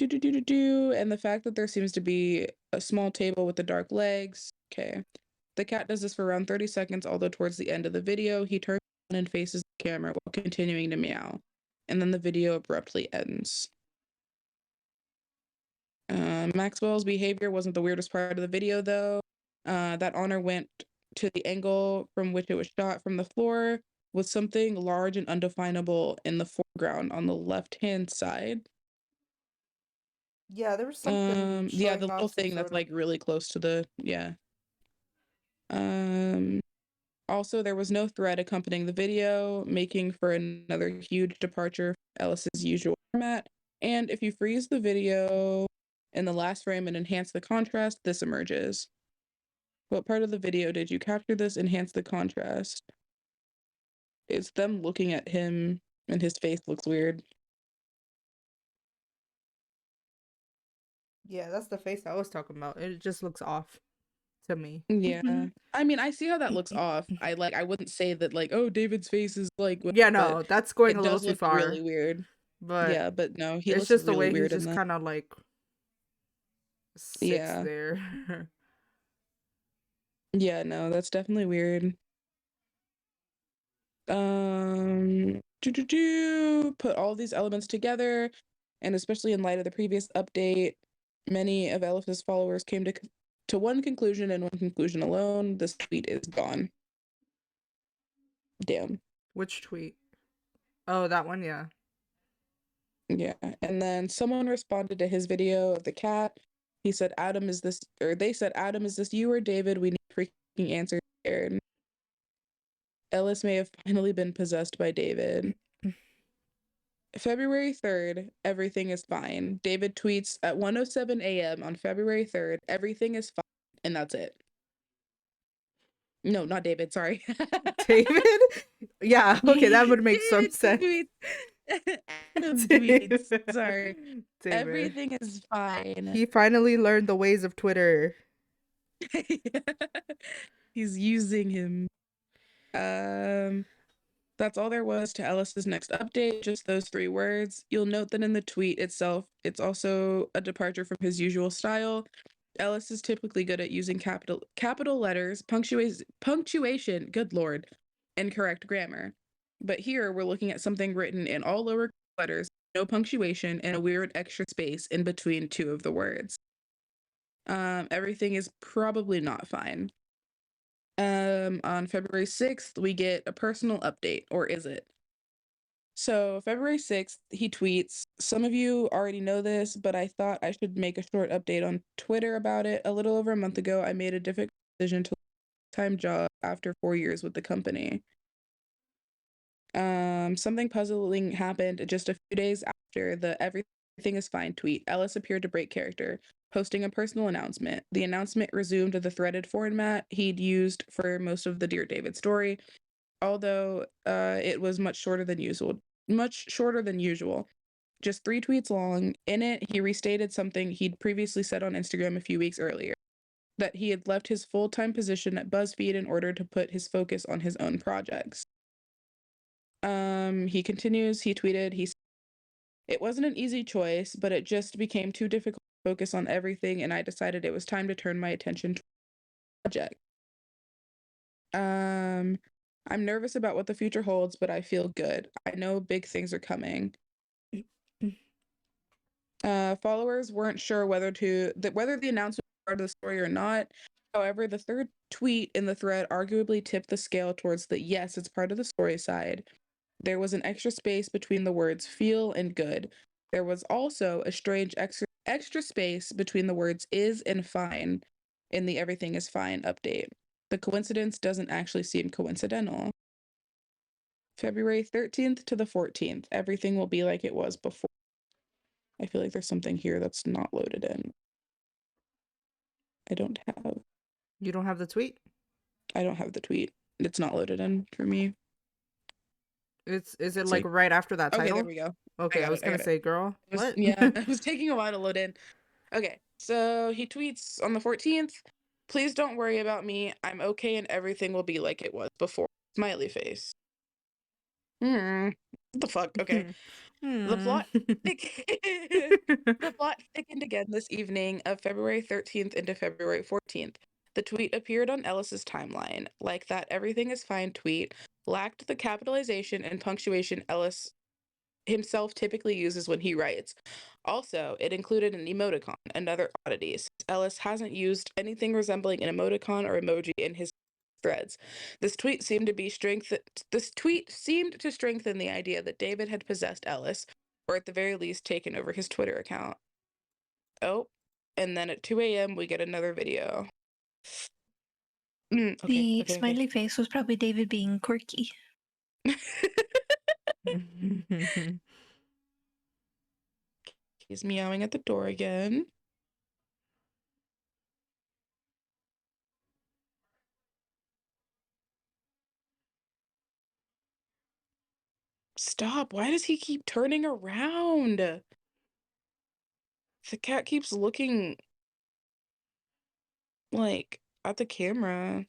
Speaker 1: and the fact that there seems to be a small table with the dark legs. Okay. The cat does this for around 30 seconds, although towards the end of the video, he turns around and faces the camera while continuing to meow. And then the video abruptly ends. Maxwell's behavior wasn't the weirdest part of the video, though. That honor went to the angle from which it was shot from the floor, with something large and undefinable in the foreground on the left-hand side.
Speaker 2: Yeah, there was something
Speaker 1: Yeah, the
Speaker 2: showing
Speaker 1: little
Speaker 2: off some
Speaker 1: thing that's
Speaker 2: sort of.
Speaker 1: like really close to the yeah. Um, Also, there was no thread accompanying the video, making for another huge departure from Ellis's usual format. And if you freeze the video in the last frame and enhance the contrast, this emerges. What part of the video did you capture this enhance the contrast? It's them looking at him and his face looks weird.
Speaker 2: Yeah, that's the face I was talking about. It just looks off to me.
Speaker 1: Yeah. I mean, I see how that looks off. I wouldn't say that like, oh, David's face is like,
Speaker 2: Yeah,
Speaker 1: but
Speaker 2: no, that's going
Speaker 1: it
Speaker 2: a little
Speaker 1: does
Speaker 2: too
Speaker 1: look really
Speaker 2: far.
Speaker 1: weird.
Speaker 2: But
Speaker 1: Yeah, but no, he
Speaker 2: it's
Speaker 1: looks
Speaker 2: just the
Speaker 1: really
Speaker 2: way he
Speaker 1: weird in
Speaker 2: just
Speaker 1: that.
Speaker 2: kind of like sits
Speaker 1: Yeah.
Speaker 2: there.
Speaker 1: Yeah, no, that's definitely weird. Put all these elements together, and especially in light of the previous update, many of Elif's followers came to one conclusion and one conclusion alone: this tweet is gone. Damn.
Speaker 2: Which tweet? Oh, that one, yeah.
Speaker 1: Yeah. And then someone responded to his video of the cat He said, Adam, is this, or they said, Adam, is this you or David? We need freaking answers here. Ellis may have finally been possessed by David. February 3rd, everything is fine. David tweets at 1:07 a.m. on February 3rd, everything is fine, and that's it. No, not David, sorry.
Speaker 2: David? Yeah, okay, that would make some
Speaker 1: David
Speaker 2: sense.
Speaker 1: tweets. Adam
Speaker 2: David.
Speaker 1: tweets. Sorry.
Speaker 2: David.
Speaker 1: Everything is fine.
Speaker 2: He finally learned the ways of Twitter.
Speaker 1: He's using him. Um, that's all there was to Ellis's next update, just those 3 words. You'll note that in the tweet itself, it's also a departure from his usual style. Ellis is typically good at using capital letters, punctuation, good lord, and correct grammar. But here we're looking at something written in all lower letters, no punctuation, and a weird extra space in between 2 of the words. Everything is probably not fine. On February 6th, we get a personal update, or is it? So, February 6th, he tweets, some of you already know this, but I thought I should make a short update on Twitter about it. A little over a month ago, I made a difficult decision to leave a time job after 4 years with the company. Something puzzling happened just a few days after the everything is fine tweet. Ellis appeared to break character, posting a personal announcement. The announcement resumed the threaded format he'd used for most of the Dear David story, although it was much shorter than usual. Just 3 tweets long. In it, he restated something he'd previously said on Instagram a few weeks earlier, that he had left his full-time position at BuzzFeed in order to put his focus on his own projects. He continues, he tweeted, it wasn't an easy choice, but it just became too difficult to focus on everything, and I decided it was time to turn my attention to the project. I'm nervous about what the future holds, but I feel good. I know big things are coming. Followers weren't sure whether the announcement was part of the story or not. However, the third tweet in the thread arguably tipped the scale towards the yes, it's part of the story side. There was an extra space between the words feel and good. There was also a strange extra space between the words is and fine in the everything is fine update. The coincidence doesn't actually seem coincidental. February 13th to the 14th, everything will be like it was before. I feel like there's something here that's not loaded in. I don't have
Speaker 2: You don't have the tweet?
Speaker 1: the tweet. It's not loaded in for me.
Speaker 2: Is it
Speaker 1: Let's
Speaker 2: like
Speaker 1: see.
Speaker 2: right after that
Speaker 1: Okay, there
Speaker 2: title?
Speaker 1: we go.
Speaker 2: Okay, I was
Speaker 1: I
Speaker 2: gonna
Speaker 1: got it.
Speaker 2: say, girl, what?
Speaker 1: It was taking a while to load in. Okay, so he tweets on the 14th, please don't worry about me. I'm okay and everything will be like it was before. Smiley face. What the fuck? Okay. The
Speaker 2: Hmm.
Speaker 1: plot the plot thickened again this evening of February 13th into February 14th. The tweet appeared on Ellis's timeline. Like that everything is fine tweet lacked the capitalization and punctuation Ellis himself typically uses when he writes. Also, it included an emoticon, another oddity, since Ellis hasn't used anything resembling an emoticon or emoji in his threads. This tweet seemed to strengthen the idea that David had possessed Ellis, or at the very least taken over his Twitter account. Oh, and then at 2 a.m. we get another video.
Speaker 3: The
Speaker 1: Okay.
Speaker 3: smiley face was probably David being quirky.
Speaker 1: He's meowing at the door again. Stop. Why does he keep turning around? The cat keeps looking like at the camera.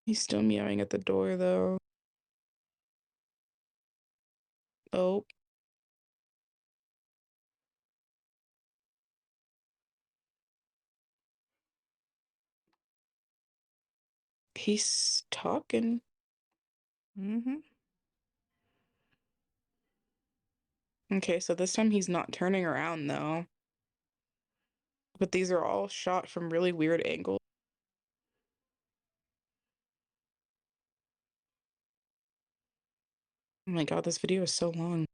Speaker 1: He's still meowing at the door though. Oh, he's talking.
Speaker 2: Hmm.
Speaker 1: Okay, so this time he's not turning around though. But these are all shot from really weird angles. Oh my god, this video is so long.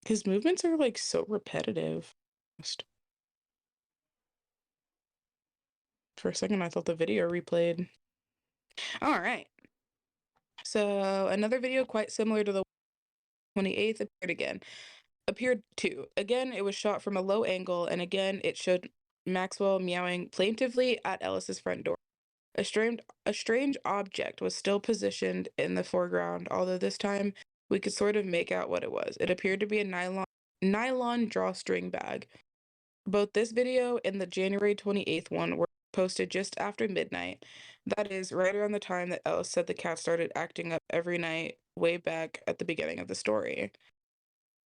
Speaker 1: His movements are like so repetitive. For a second, I thought the video replayed. All right. So another video quite similar to the 28th appeared too. Again, it was shot from a low angle, and again, it showed Maxwell meowing plaintively at Ellis's front door. A strange object was still positioned in the foreground, although this time we could sort of make out what it was. It appeared to be a nylon drawstring bag. Both this video and the January 28th one were posted just after midnight. That is, right around the time that Ellis said the cat started acting up every night, way back at the beginning of the story.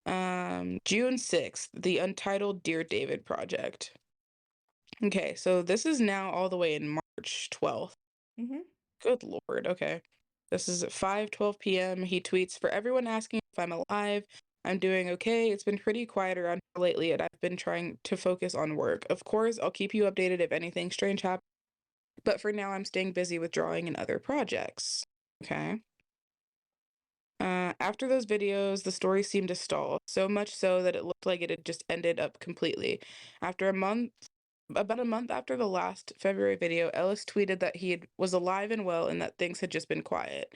Speaker 1: June 6th, the untitled Dear David project. Okay, so this is now all the way in March 12th.
Speaker 2: Mm-hmm.
Speaker 1: Good lord, okay. This is at 5:12 p.m. He tweets, "For everyone asking if I'm alive, I'm doing okay. It's been pretty quiet around here lately, and I've been trying to focus on work. Of course, I'll keep you updated if anything strange happens, but for now, I'm staying busy with drawing and other projects." Okay. After those videos, the story seemed to stall, so much so that it looked like it had just ended up completely. After about a month after the last February video, Ellis tweeted that was alive and well and that things had just been quiet.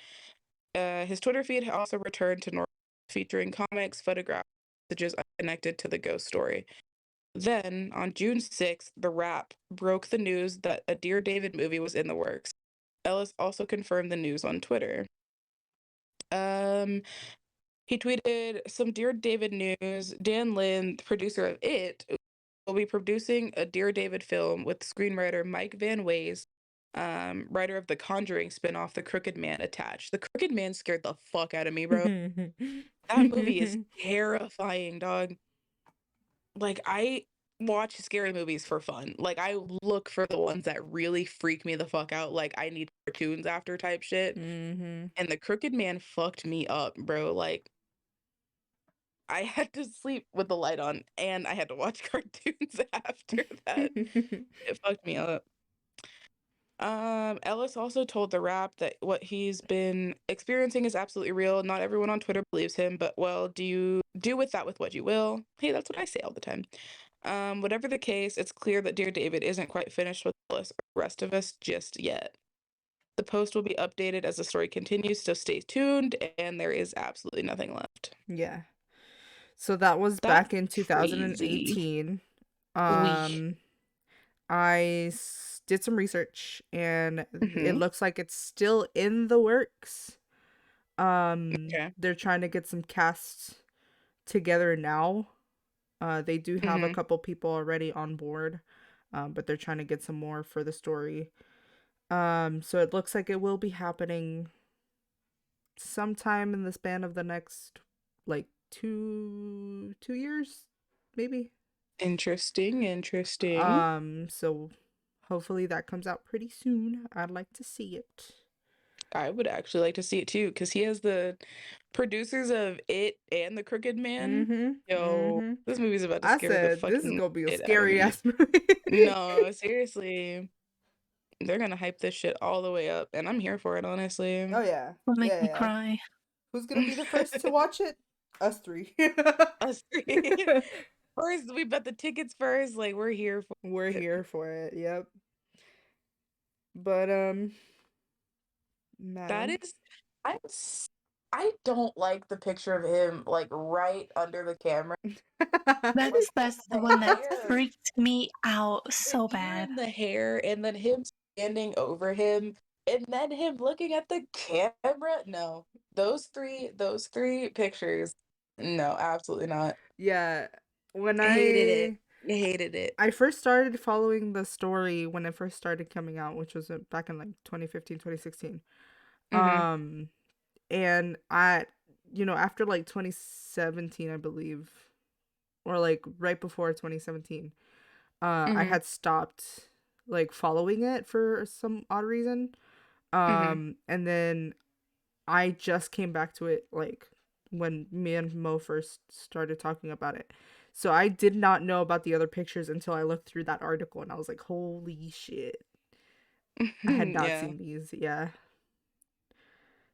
Speaker 1: His Twitter feed had also returned to normal, featuring comics, photographs, messages unconnected to the ghost story. Then, on June 6th, The Wrap broke the news that a Dear David movie was in the works. Ellis also confirmed the news on Twitter. Um, he tweeted some Dear David news. Dan Lin, the producer of It, will be producing a Dear David film with screenwriter Mike Van Ways, writer of the Conjuring spinoff The Crooked Man, attached. The Crooked Man scared the fuck out of me, bro. That movie is terrifying, dog. Like, I watch scary movies for fun. Like, I look for the ones that really freak me the fuck out. Like, I need cartoons after type shit.
Speaker 2: Mm-hmm.
Speaker 1: And The Crooked Man fucked me up, bro. Like, I had to sleep with the light on and I had to watch cartoons after that. It fucked me up. Ellis also told The Wrap that what he's been experiencing is absolutely real. Not everyone on Twitter believes him, but well, do with that with what you will. Hey, that's what I say all the time. Whatever the case, it's clear that Dear David isn't quite finished with Ellis or the rest of us just yet. The post will be updated as the story continues, so stay tuned, and there is absolutely nothing left.
Speaker 2: Yeah. So that was
Speaker 1: That's
Speaker 2: back in
Speaker 1: crazy.
Speaker 2: 2018.
Speaker 1: We.
Speaker 2: Did some research and it
Speaker 1: Mm-hmm.
Speaker 2: looks like it's still in the works.
Speaker 1: Okay.
Speaker 2: They're trying to get some casts together now. They do have a
Speaker 1: Mm-hmm.
Speaker 2: couple people already on board, but they're trying to get some more for the story. So it looks like it will be happening sometime in the span of the next like two years, maybe.
Speaker 1: Interesting.
Speaker 2: So hopefully that comes out pretty soon. I'd like to see it.
Speaker 1: I would actually like to see it too, because he has the producers of It and The Crooked Man.
Speaker 2: Mm-hmm.
Speaker 1: Yo,
Speaker 2: Mm-hmm.
Speaker 1: this movie's about to
Speaker 2: I
Speaker 1: scare the
Speaker 2: said this is
Speaker 1: fucking
Speaker 2: gonna be a
Speaker 1: shit out of
Speaker 2: scary
Speaker 1: me.
Speaker 2: ass movie.
Speaker 1: No, seriously. They're gonna hype this shit all the way up, and I'm here for it, honestly.
Speaker 2: Oh yeah.
Speaker 3: Will make
Speaker 2: Yeah,
Speaker 3: me
Speaker 2: yeah.
Speaker 3: cry.
Speaker 2: Who's gonna be the first to watch it? Us three.
Speaker 1: Us three. First, we bet the tickets first. Like, we're here for
Speaker 2: We're
Speaker 1: it.
Speaker 2: here for it. Yep. But
Speaker 1: That
Speaker 2: madam.
Speaker 1: is, I don't like the picture of him, like, right under the camera. Like,
Speaker 3: That's the
Speaker 1: the
Speaker 3: one that
Speaker 1: hair.
Speaker 3: freaked me out
Speaker 1: The
Speaker 3: so
Speaker 1: ear
Speaker 3: bad.
Speaker 1: and the hair, and then him standing over him, and then him looking at the camera. No, those three pictures. No, absolutely not.
Speaker 2: Yeah. When
Speaker 1: Hated it. Hated it.
Speaker 2: I first started following the story when it first started coming out, which was back in like 2015, 2016.
Speaker 1: Mhm.
Speaker 2: And after like 2017, I believe, or like right before 2017, I
Speaker 1: Mhm.
Speaker 2: had stopped like following it for some odd reason.
Speaker 1: Mhm.
Speaker 2: And then I just came back to it like when me and Mo first started talking about it. So I did not know about the other pictures until I looked through that article and I was like, holy shit. I had not
Speaker 1: Yeah.
Speaker 2: seen these. Yeah.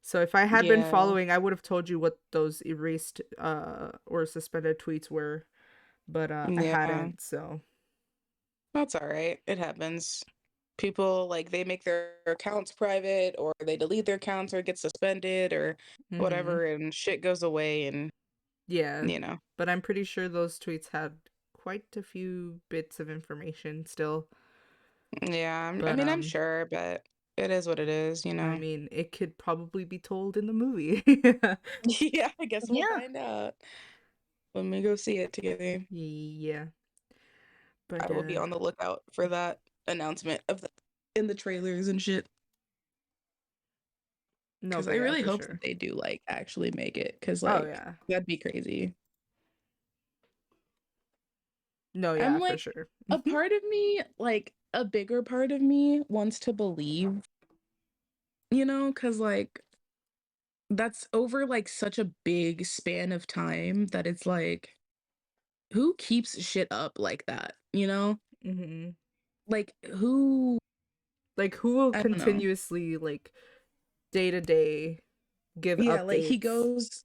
Speaker 2: So if I had been
Speaker 1: Yeah.
Speaker 2: following, I would have told you what those erased or suspended tweets were, but I
Speaker 1: Yeah.
Speaker 2: hadn't. So
Speaker 1: That's all right. It happens. People like they make their accounts private or they delete their accounts or get suspended or
Speaker 2: mhm.
Speaker 1: whatever and shit goes away and
Speaker 2: Yeah.
Speaker 1: you know.
Speaker 2: But I'm pretty sure those tweets had quite a few bits of information still.
Speaker 1: Yeah, I
Speaker 2: But
Speaker 1: mean, I'm sure, but it is what it is, you
Speaker 2: I
Speaker 1: know.
Speaker 2: mean, it could probably be told in the movie.
Speaker 1: Yeah, I guess we'll
Speaker 3: Yeah.
Speaker 1: find out when we go see it together.
Speaker 2: Yeah.
Speaker 1: I
Speaker 2: But
Speaker 1: will be on the lookout for that announcement of the in the trailers and shit.
Speaker 2: no,
Speaker 1: Because
Speaker 2: but
Speaker 1: I
Speaker 2: yeah,
Speaker 1: really
Speaker 2: for
Speaker 1: hope that
Speaker 2: sure.
Speaker 1: they do like actually make it. Because
Speaker 2: Oh
Speaker 1: like
Speaker 2: yeah.
Speaker 1: that'd be crazy.
Speaker 2: No,
Speaker 1: I'm
Speaker 2: yeah, for
Speaker 1: like
Speaker 2: sure.
Speaker 1: a part of me, like a bigger part of me, wants to believe, you know, because like that's over like such a big span of time that it's like who keeps shit up like that, you know?
Speaker 2: Mhm.
Speaker 1: Like who
Speaker 2: Like who will
Speaker 1: I don't know.
Speaker 2: continuously like day to day give
Speaker 1: Yeah, like he
Speaker 2: updates?
Speaker 1: goes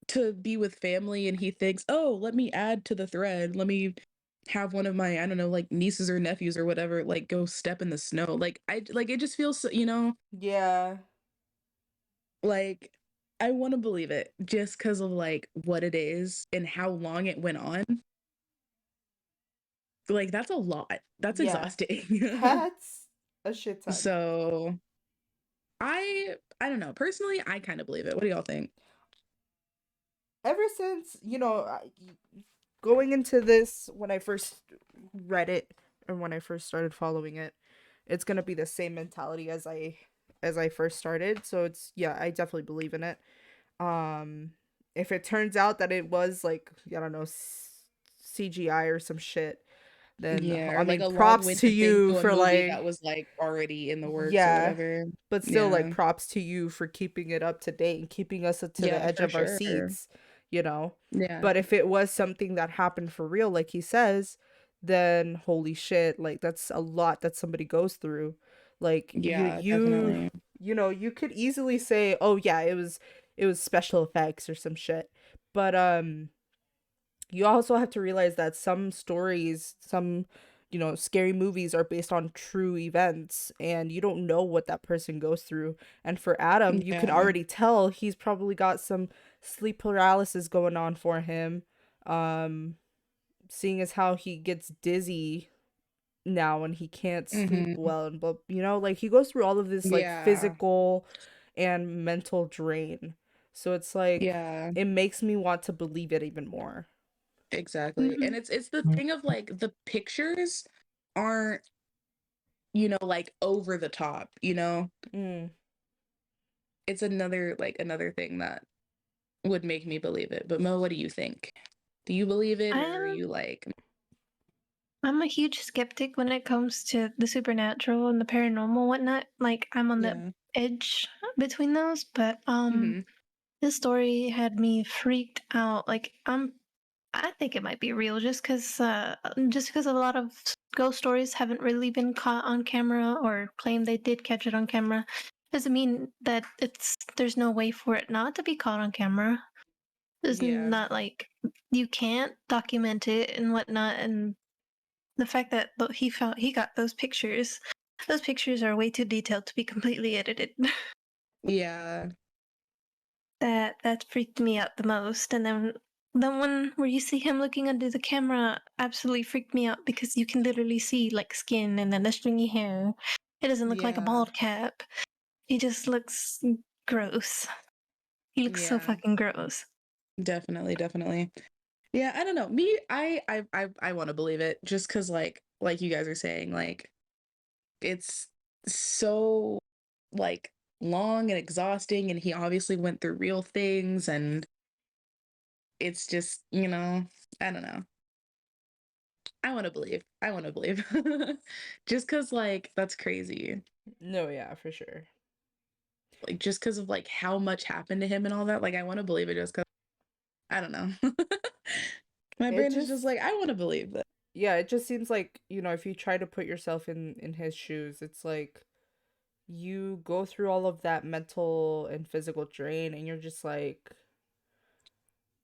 Speaker 1: to be with family and he thinks, "Oh, let me add to the thread. Let me have one of my, I don't know, like nieces or nephews or whatever, like go step in the snow." Like I like it just feels so, you know,
Speaker 2: Yeah.
Speaker 1: like I want to believe it just because of like what it is and how long it went on. Like that's a lot. That's
Speaker 2: Yeah.
Speaker 1: exhausting.
Speaker 2: That's a shit ton.
Speaker 1: So I don't know. Personally, I kind of believe it. What do y'all think?
Speaker 2: Ever since, going into this, when I first read it and when I first started following it, it's going to be the same mentality as I first started. So it's, yeah, I definitely believe in it. Um if it turns out that it was like, I don't know, CGI or some shit, then
Speaker 1: Yeah,
Speaker 2: I
Speaker 1: or like
Speaker 2: mean,
Speaker 1: a
Speaker 2: props to
Speaker 1: long-winded thing
Speaker 2: you
Speaker 1: to a
Speaker 2: for
Speaker 1: movie that
Speaker 2: like,
Speaker 1: was like already in the works or
Speaker 2: yeah,
Speaker 1: whatever.
Speaker 2: but still, like,
Speaker 1: Yeah.
Speaker 2: props to you for keeping it up to date and keeping us to the
Speaker 1: Yeah,
Speaker 2: edge
Speaker 1: for
Speaker 2: of our
Speaker 1: sure.
Speaker 2: seats, you know.
Speaker 1: Yeah.
Speaker 2: But if it was something that happened for real, like he says, then holy shit, like that's a lot that somebody goes through. Like
Speaker 1: Yeah, definitely.
Speaker 2: you could easily say, "Oh yeah, it was special effects or some shit." But you also have to realize that some stories, some, scary movies are based on true events, and you don't know what that person goes through. And for Adam, you can
Speaker 1: Yeah.
Speaker 2: already tell he's probably got some sleep paralysis going on for him. Um, Seeing as how he gets dizzy now and he can't sleep
Speaker 1: Mhm.
Speaker 2: well, and but like he goes through all of this like
Speaker 1: Yeah.
Speaker 2: physical and mental drain. So it's like
Speaker 1: Yeah.
Speaker 2: it makes me want to believe it even more.
Speaker 1: Exactly. And
Speaker 3: Mhm.
Speaker 1: it's the thing of like the pictures aren't, you know, like over the top, you know?
Speaker 2: Mm.
Speaker 1: It's another thing that would make me believe it. But Mo, what do you think? Do you believe it or are
Speaker 3: I'm
Speaker 1: you like,
Speaker 3: I'm a huge skeptic when it comes to the supernatural and the paranormal whatnot. Like I'm on the
Speaker 1: yeah.
Speaker 3: edge between those, but
Speaker 1: Mhm.
Speaker 3: this story had me freaked out. Like I think it might be real just because a lot of ghost stories haven't really been caught on camera or claim they did catch it on camera. Doesn't mean that there's no way for it not to be caught on camera. It's
Speaker 1: Yeah.
Speaker 3: not like you can't document it and whatnot. And the fact that he got those pictures are way too detailed to be completely edited.
Speaker 1: Yeah.
Speaker 3: That freaked me out the most. And then the one where you see him looking under the camera absolutely freaked me out because you can literally see like skin and then the stringy hair. It doesn't look like a
Speaker 1: Yeah.
Speaker 3: bald cap. He just looks gross. He looks so
Speaker 1: Yeah.
Speaker 3: fucking gross.
Speaker 1: Definitely, definitely. Yeah, I don't know. Me, I want to believe it just because like you guys are saying, like it's so like long and exhausting, and he obviously went through real things, and it's just, you know, I don't know. I want to believe. I want to believe. Just because like that's crazy.
Speaker 2: No, yeah, for sure.
Speaker 1: Like just because of like how much happened to him and all that. Like I want to believe it just because I don't know. My
Speaker 2: It
Speaker 1: brain is just
Speaker 2: just
Speaker 1: like I want to believe that.
Speaker 2: Yeah, it just seems like, if you try to put yourself in his shoes, it's like you go through all of that mental and physical drain, and you're just like,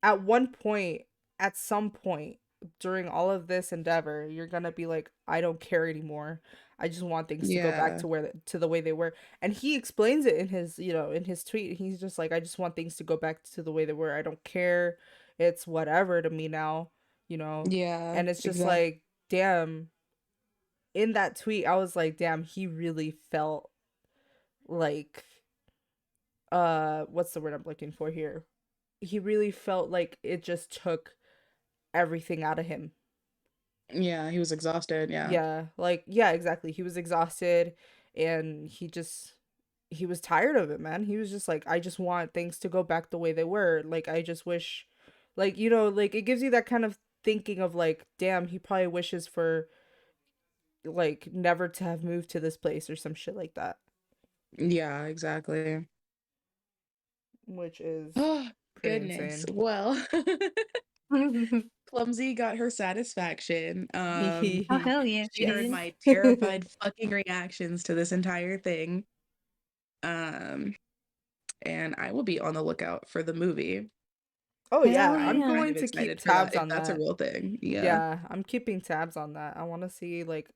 Speaker 2: at one point, at some point during all of this endeavor, you're gonna be like, I don't care anymore. I just want things to go back
Speaker 1: Yeah.
Speaker 2: to to the way they were. And he explains it in his, in his tweet. He's just like, I just want things to go back to the way they were. I don't care. It's whatever to me now, you know.
Speaker 1: Yeah,
Speaker 2: And it's just
Speaker 1: exactly.
Speaker 2: like, damn. In that tweet, I was like, damn, he really felt like, what's the word I'm looking for here? He really felt like it just took everything out of him.
Speaker 1: Yeah, he was exhausted, yeah.
Speaker 2: Yeah, like, yeah, exactly. He was exhausted, and he was tired of it, man. He was just like, I just want things to go back the way they were. Like, I just wish, like, like, it gives you that kind of thinking of like, damn, he probably wishes for like never to have moved to this place or some shit like that,
Speaker 1: Yeah, exactly.
Speaker 2: which is
Speaker 1: Oh,
Speaker 2: pretty
Speaker 1: goodness.
Speaker 2: insane.
Speaker 1: Well, Clumsy got her satisfaction.
Speaker 3: Oh, hell yeah,
Speaker 1: She
Speaker 3: she
Speaker 1: heard
Speaker 3: did.
Speaker 1: my terrified fucking reactions to this entire thing. Um, and I will be on the lookout for the movie.
Speaker 2: Oh
Speaker 3: Hell
Speaker 2: yeah,
Speaker 1: I'm
Speaker 2: I'm
Speaker 3: yeah.
Speaker 1: kind
Speaker 2: going
Speaker 1: of
Speaker 2: to keep
Speaker 1: excited for that
Speaker 2: tabs
Speaker 1: if
Speaker 2: on
Speaker 1: that's a
Speaker 2: that.
Speaker 1: real thing. Yeah.
Speaker 2: Yeah, I'm keeping tabs on that. I want to see like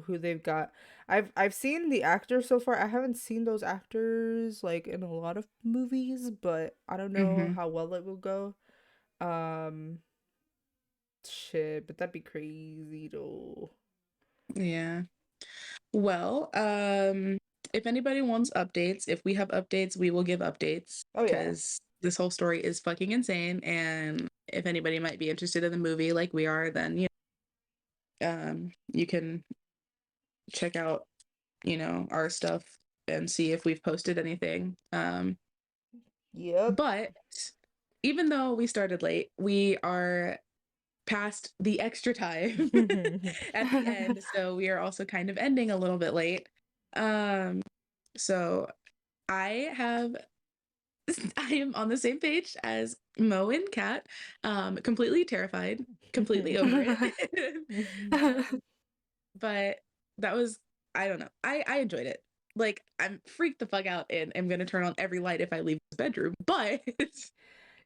Speaker 2: who they've got. I've seen the actors so far. I haven't seen those actors like in a lot of movies, but I don't know
Speaker 1: Hmm.
Speaker 2: how well it will go. Um Shit, but that'd be crazy though.
Speaker 1: Yeah. Well, if anybody wants updates, if we have updates, we will give updates
Speaker 2: Oh yeah.
Speaker 1: because this whole story is fucking insane. And if anybody might be interested in the movie like we are, then you can check out, our stuff and see if we've posted anything.
Speaker 2: Yep.
Speaker 1: But even though we started late, we are past the extra time at the end, so we are also kind of ending a little bit late. Um, so I have I am on the same page as Mo and Kat, completely terrified, completely over it. But that was I don't know. I enjoyed it. Like I'm freaked the fuck out and I'm gonna turn on every light if I leave this bedroom, but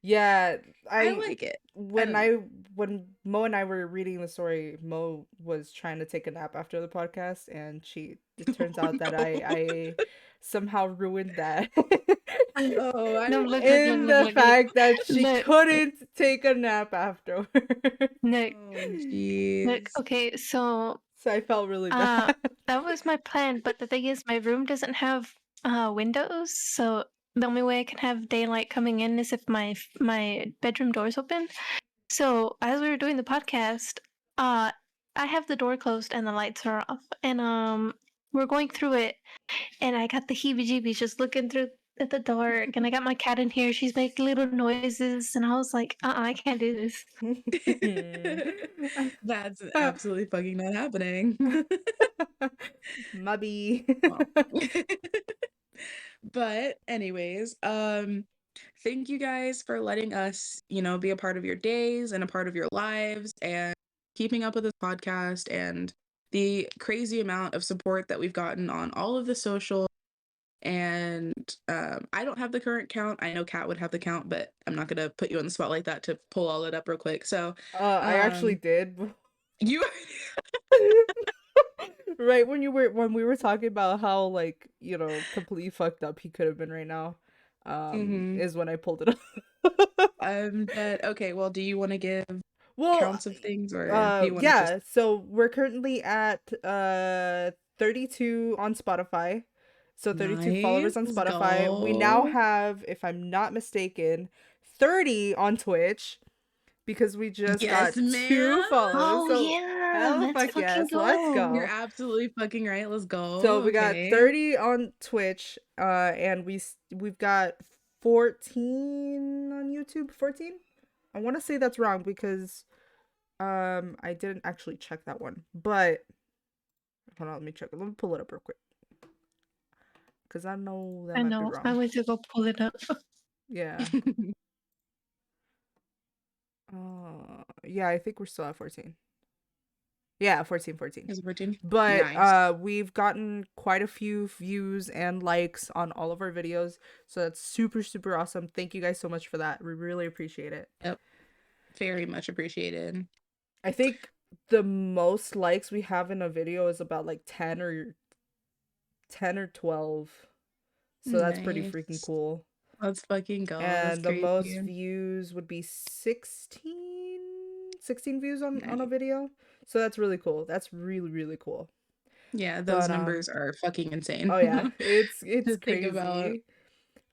Speaker 2: Yeah,
Speaker 1: I
Speaker 2: I
Speaker 1: like it. I
Speaker 2: when
Speaker 1: don't know.
Speaker 2: I when Mo and I were reading the story, Mo was trying to take a nap after the podcast, and it turns out that
Speaker 1: No.
Speaker 2: I somehow ruined that.
Speaker 1: Oh, I
Speaker 3: No,
Speaker 1: didn't
Speaker 3: look, look, look,
Speaker 2: In
Speaker 3: look,
Speaker 2: the
Speaker 3: look, look,
Speaker 2: fact that she
Speaker 3: look,
Speaker 2: couldn't take a nap afterwards.
Speaker 3: look,
Speaker 1: Oh,
Speaker 3: look.
Speaker 1: jeez.
Speaker 3: Okay, so
Speaker 2: So I felt really bad.
Speaker 3: uh, that was my plan. But the thing is, my room doesn't have windows, so the only way I can have daylight coming in is if my bedroom door is open. So as we were doing the podcast, uh, I have the door closed and the lights are off, and we're going through it, and I got the heebie-jeebies just looking through at the dark, and I got my cat in here. She's making little noises, and I was like, I can't do this.
Speaker 1: That's absolutely fucking not happening.
Speaker 2: Mubby.
Speaker 1: Well. But anyways, thank you guys for letting us, be a part of your days and a part of your lives and keeping up with this podcast and the crazy amount of support that we've gotten on all of the social. And I don't have the current count. I know Kat would have the count, but I'm not gonna put you on the spot like that to pull all it up real quick. So,
Speaker 2: I actually
Speaker 1: um,
Speaker 2: did.
Speaker 1: you,
Speaker 2: Right when we were talking about how, like, completely fucked up he could have been right now,
Speaker 1: hmm
Speaker 2: is when I pulled it up.
Speaker 1: but okay. Well, do you want to give
Speaker 2: Well,
Speaker 1: counts of things, or do you want to just
Speaker 2: yeah, so we're currently at 32 on Spotify. So 32
Speaker 1: nice?
Speaker 2: followers on
Speaker 1: Let's
Speaker 2: Spotify. We now
Speaker 1: go.
Speaker 2: have, if I'm not mistaken, 30 on Twitch because we just
Speaker 1: Yes,
Speaker 2: got 2
Speaker 1: ma'am.
Speaker 2: followers.
Speaker 3: Oh
Speaker 2: So
Speaker 3: yeah,
Speaker 2: hell
Speaker 3: let's
Speaker 2: fuck
Speaker 3: fucking
Speaker 2: yes, let's
Speaker 1: You're
Speaker 3: go.
Speaker 2: go.
Speaker 1: absolutely fucking right. Let's
Speaker 2: So
Speaker 1: go.
Speaker 2: we got
Speaker 1: Okay.
Speaker 2: 30 on Twitch, and we've got 14 on YouTube. 14? I want to say that's wrong because I didn't actually check that one. But hold on, let me check. Let me pull it up real quick because I know that
Speaker 3: I
Speaker 2: might be
Speaker 3: know. I
Speaker 2: wrong.
Speaker 3: went to go pull it up.
Speaker 2: Yeah. Yeah, I think we're still at 14. Yeah, 14.
Speaker 1: Is it 14?
Speaker 2: But
Speaker 1: Nice.
Speaker 2: we've gotten quite a few views and likes on all of our videos. So that's super, super awesome. Thank you guys so much for that. We really appreciate it.
Speaker 1: Yep. Very much appreciated.
Speaker 2: I think the most likes we have in a video is about like 10 or 12. So that's pretty freaking
Speaker 1: Nice.
Speaker 2: cool.
Speaker 1: Let's fucking go. That's
Speaker 2: And the most
Speaker 1: crazy.
Speaker 2: views would be 16 views on a
Speaker 1: Nice.
Speaker 2: video. So that's really cool. That's really, really cool.
Speaker 1: Yeah, those
Speaker 2: But
Speaker 1: numbers are fucking insane
Speaker 2: oh yeah, it's
Speaker 1: to think about.
Speaker 2: crazy.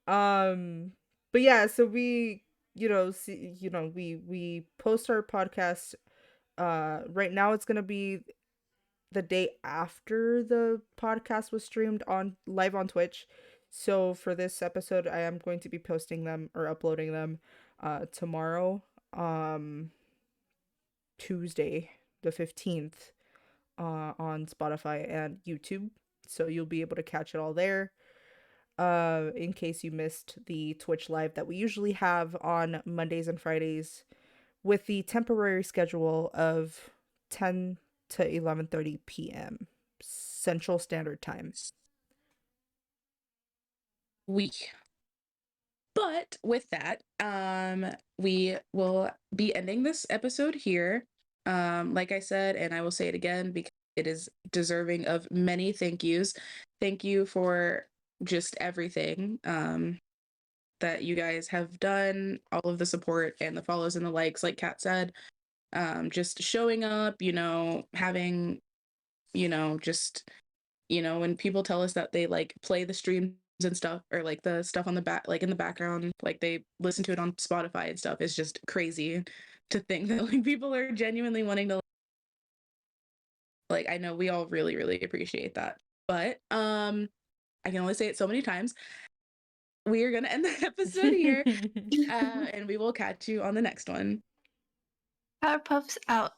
Speaker 2: But yeah, so we, we post our podcast. Right now it's gonna be the day after the podcast was streamed on live on Twitch. So for this episode, I am going to be posting them or uploading them tomorrow, Tuesday the 15th, on Spotify and YouTube. So you'll be able to catch it all there. In case you missed the Twitch live that we usually have on Mondays and Fridays with the temporary schedule of 10 to 11:30 p.m. Central Standard Time.
Speaker 1: We But with that, we will be ending this episode here. Like I said, and I will say it again because it is deserving of many thank yous. Thank you for just everything that you guys have done, all of the support and the follows and the likes, like Kat said. Just showing up, having, just when people tell us that they like play the streams and stuff or like the stuff on the back, like in the background, like they listen to it on Spotify and stuff, is just crazy to think that like people are genuinely wanting to, like, I know we all really, really appreciate that. But I can only say it so many times. We are going to end the episode here and we will catch you on the next one.
Speaker 3: Powerpuffs out.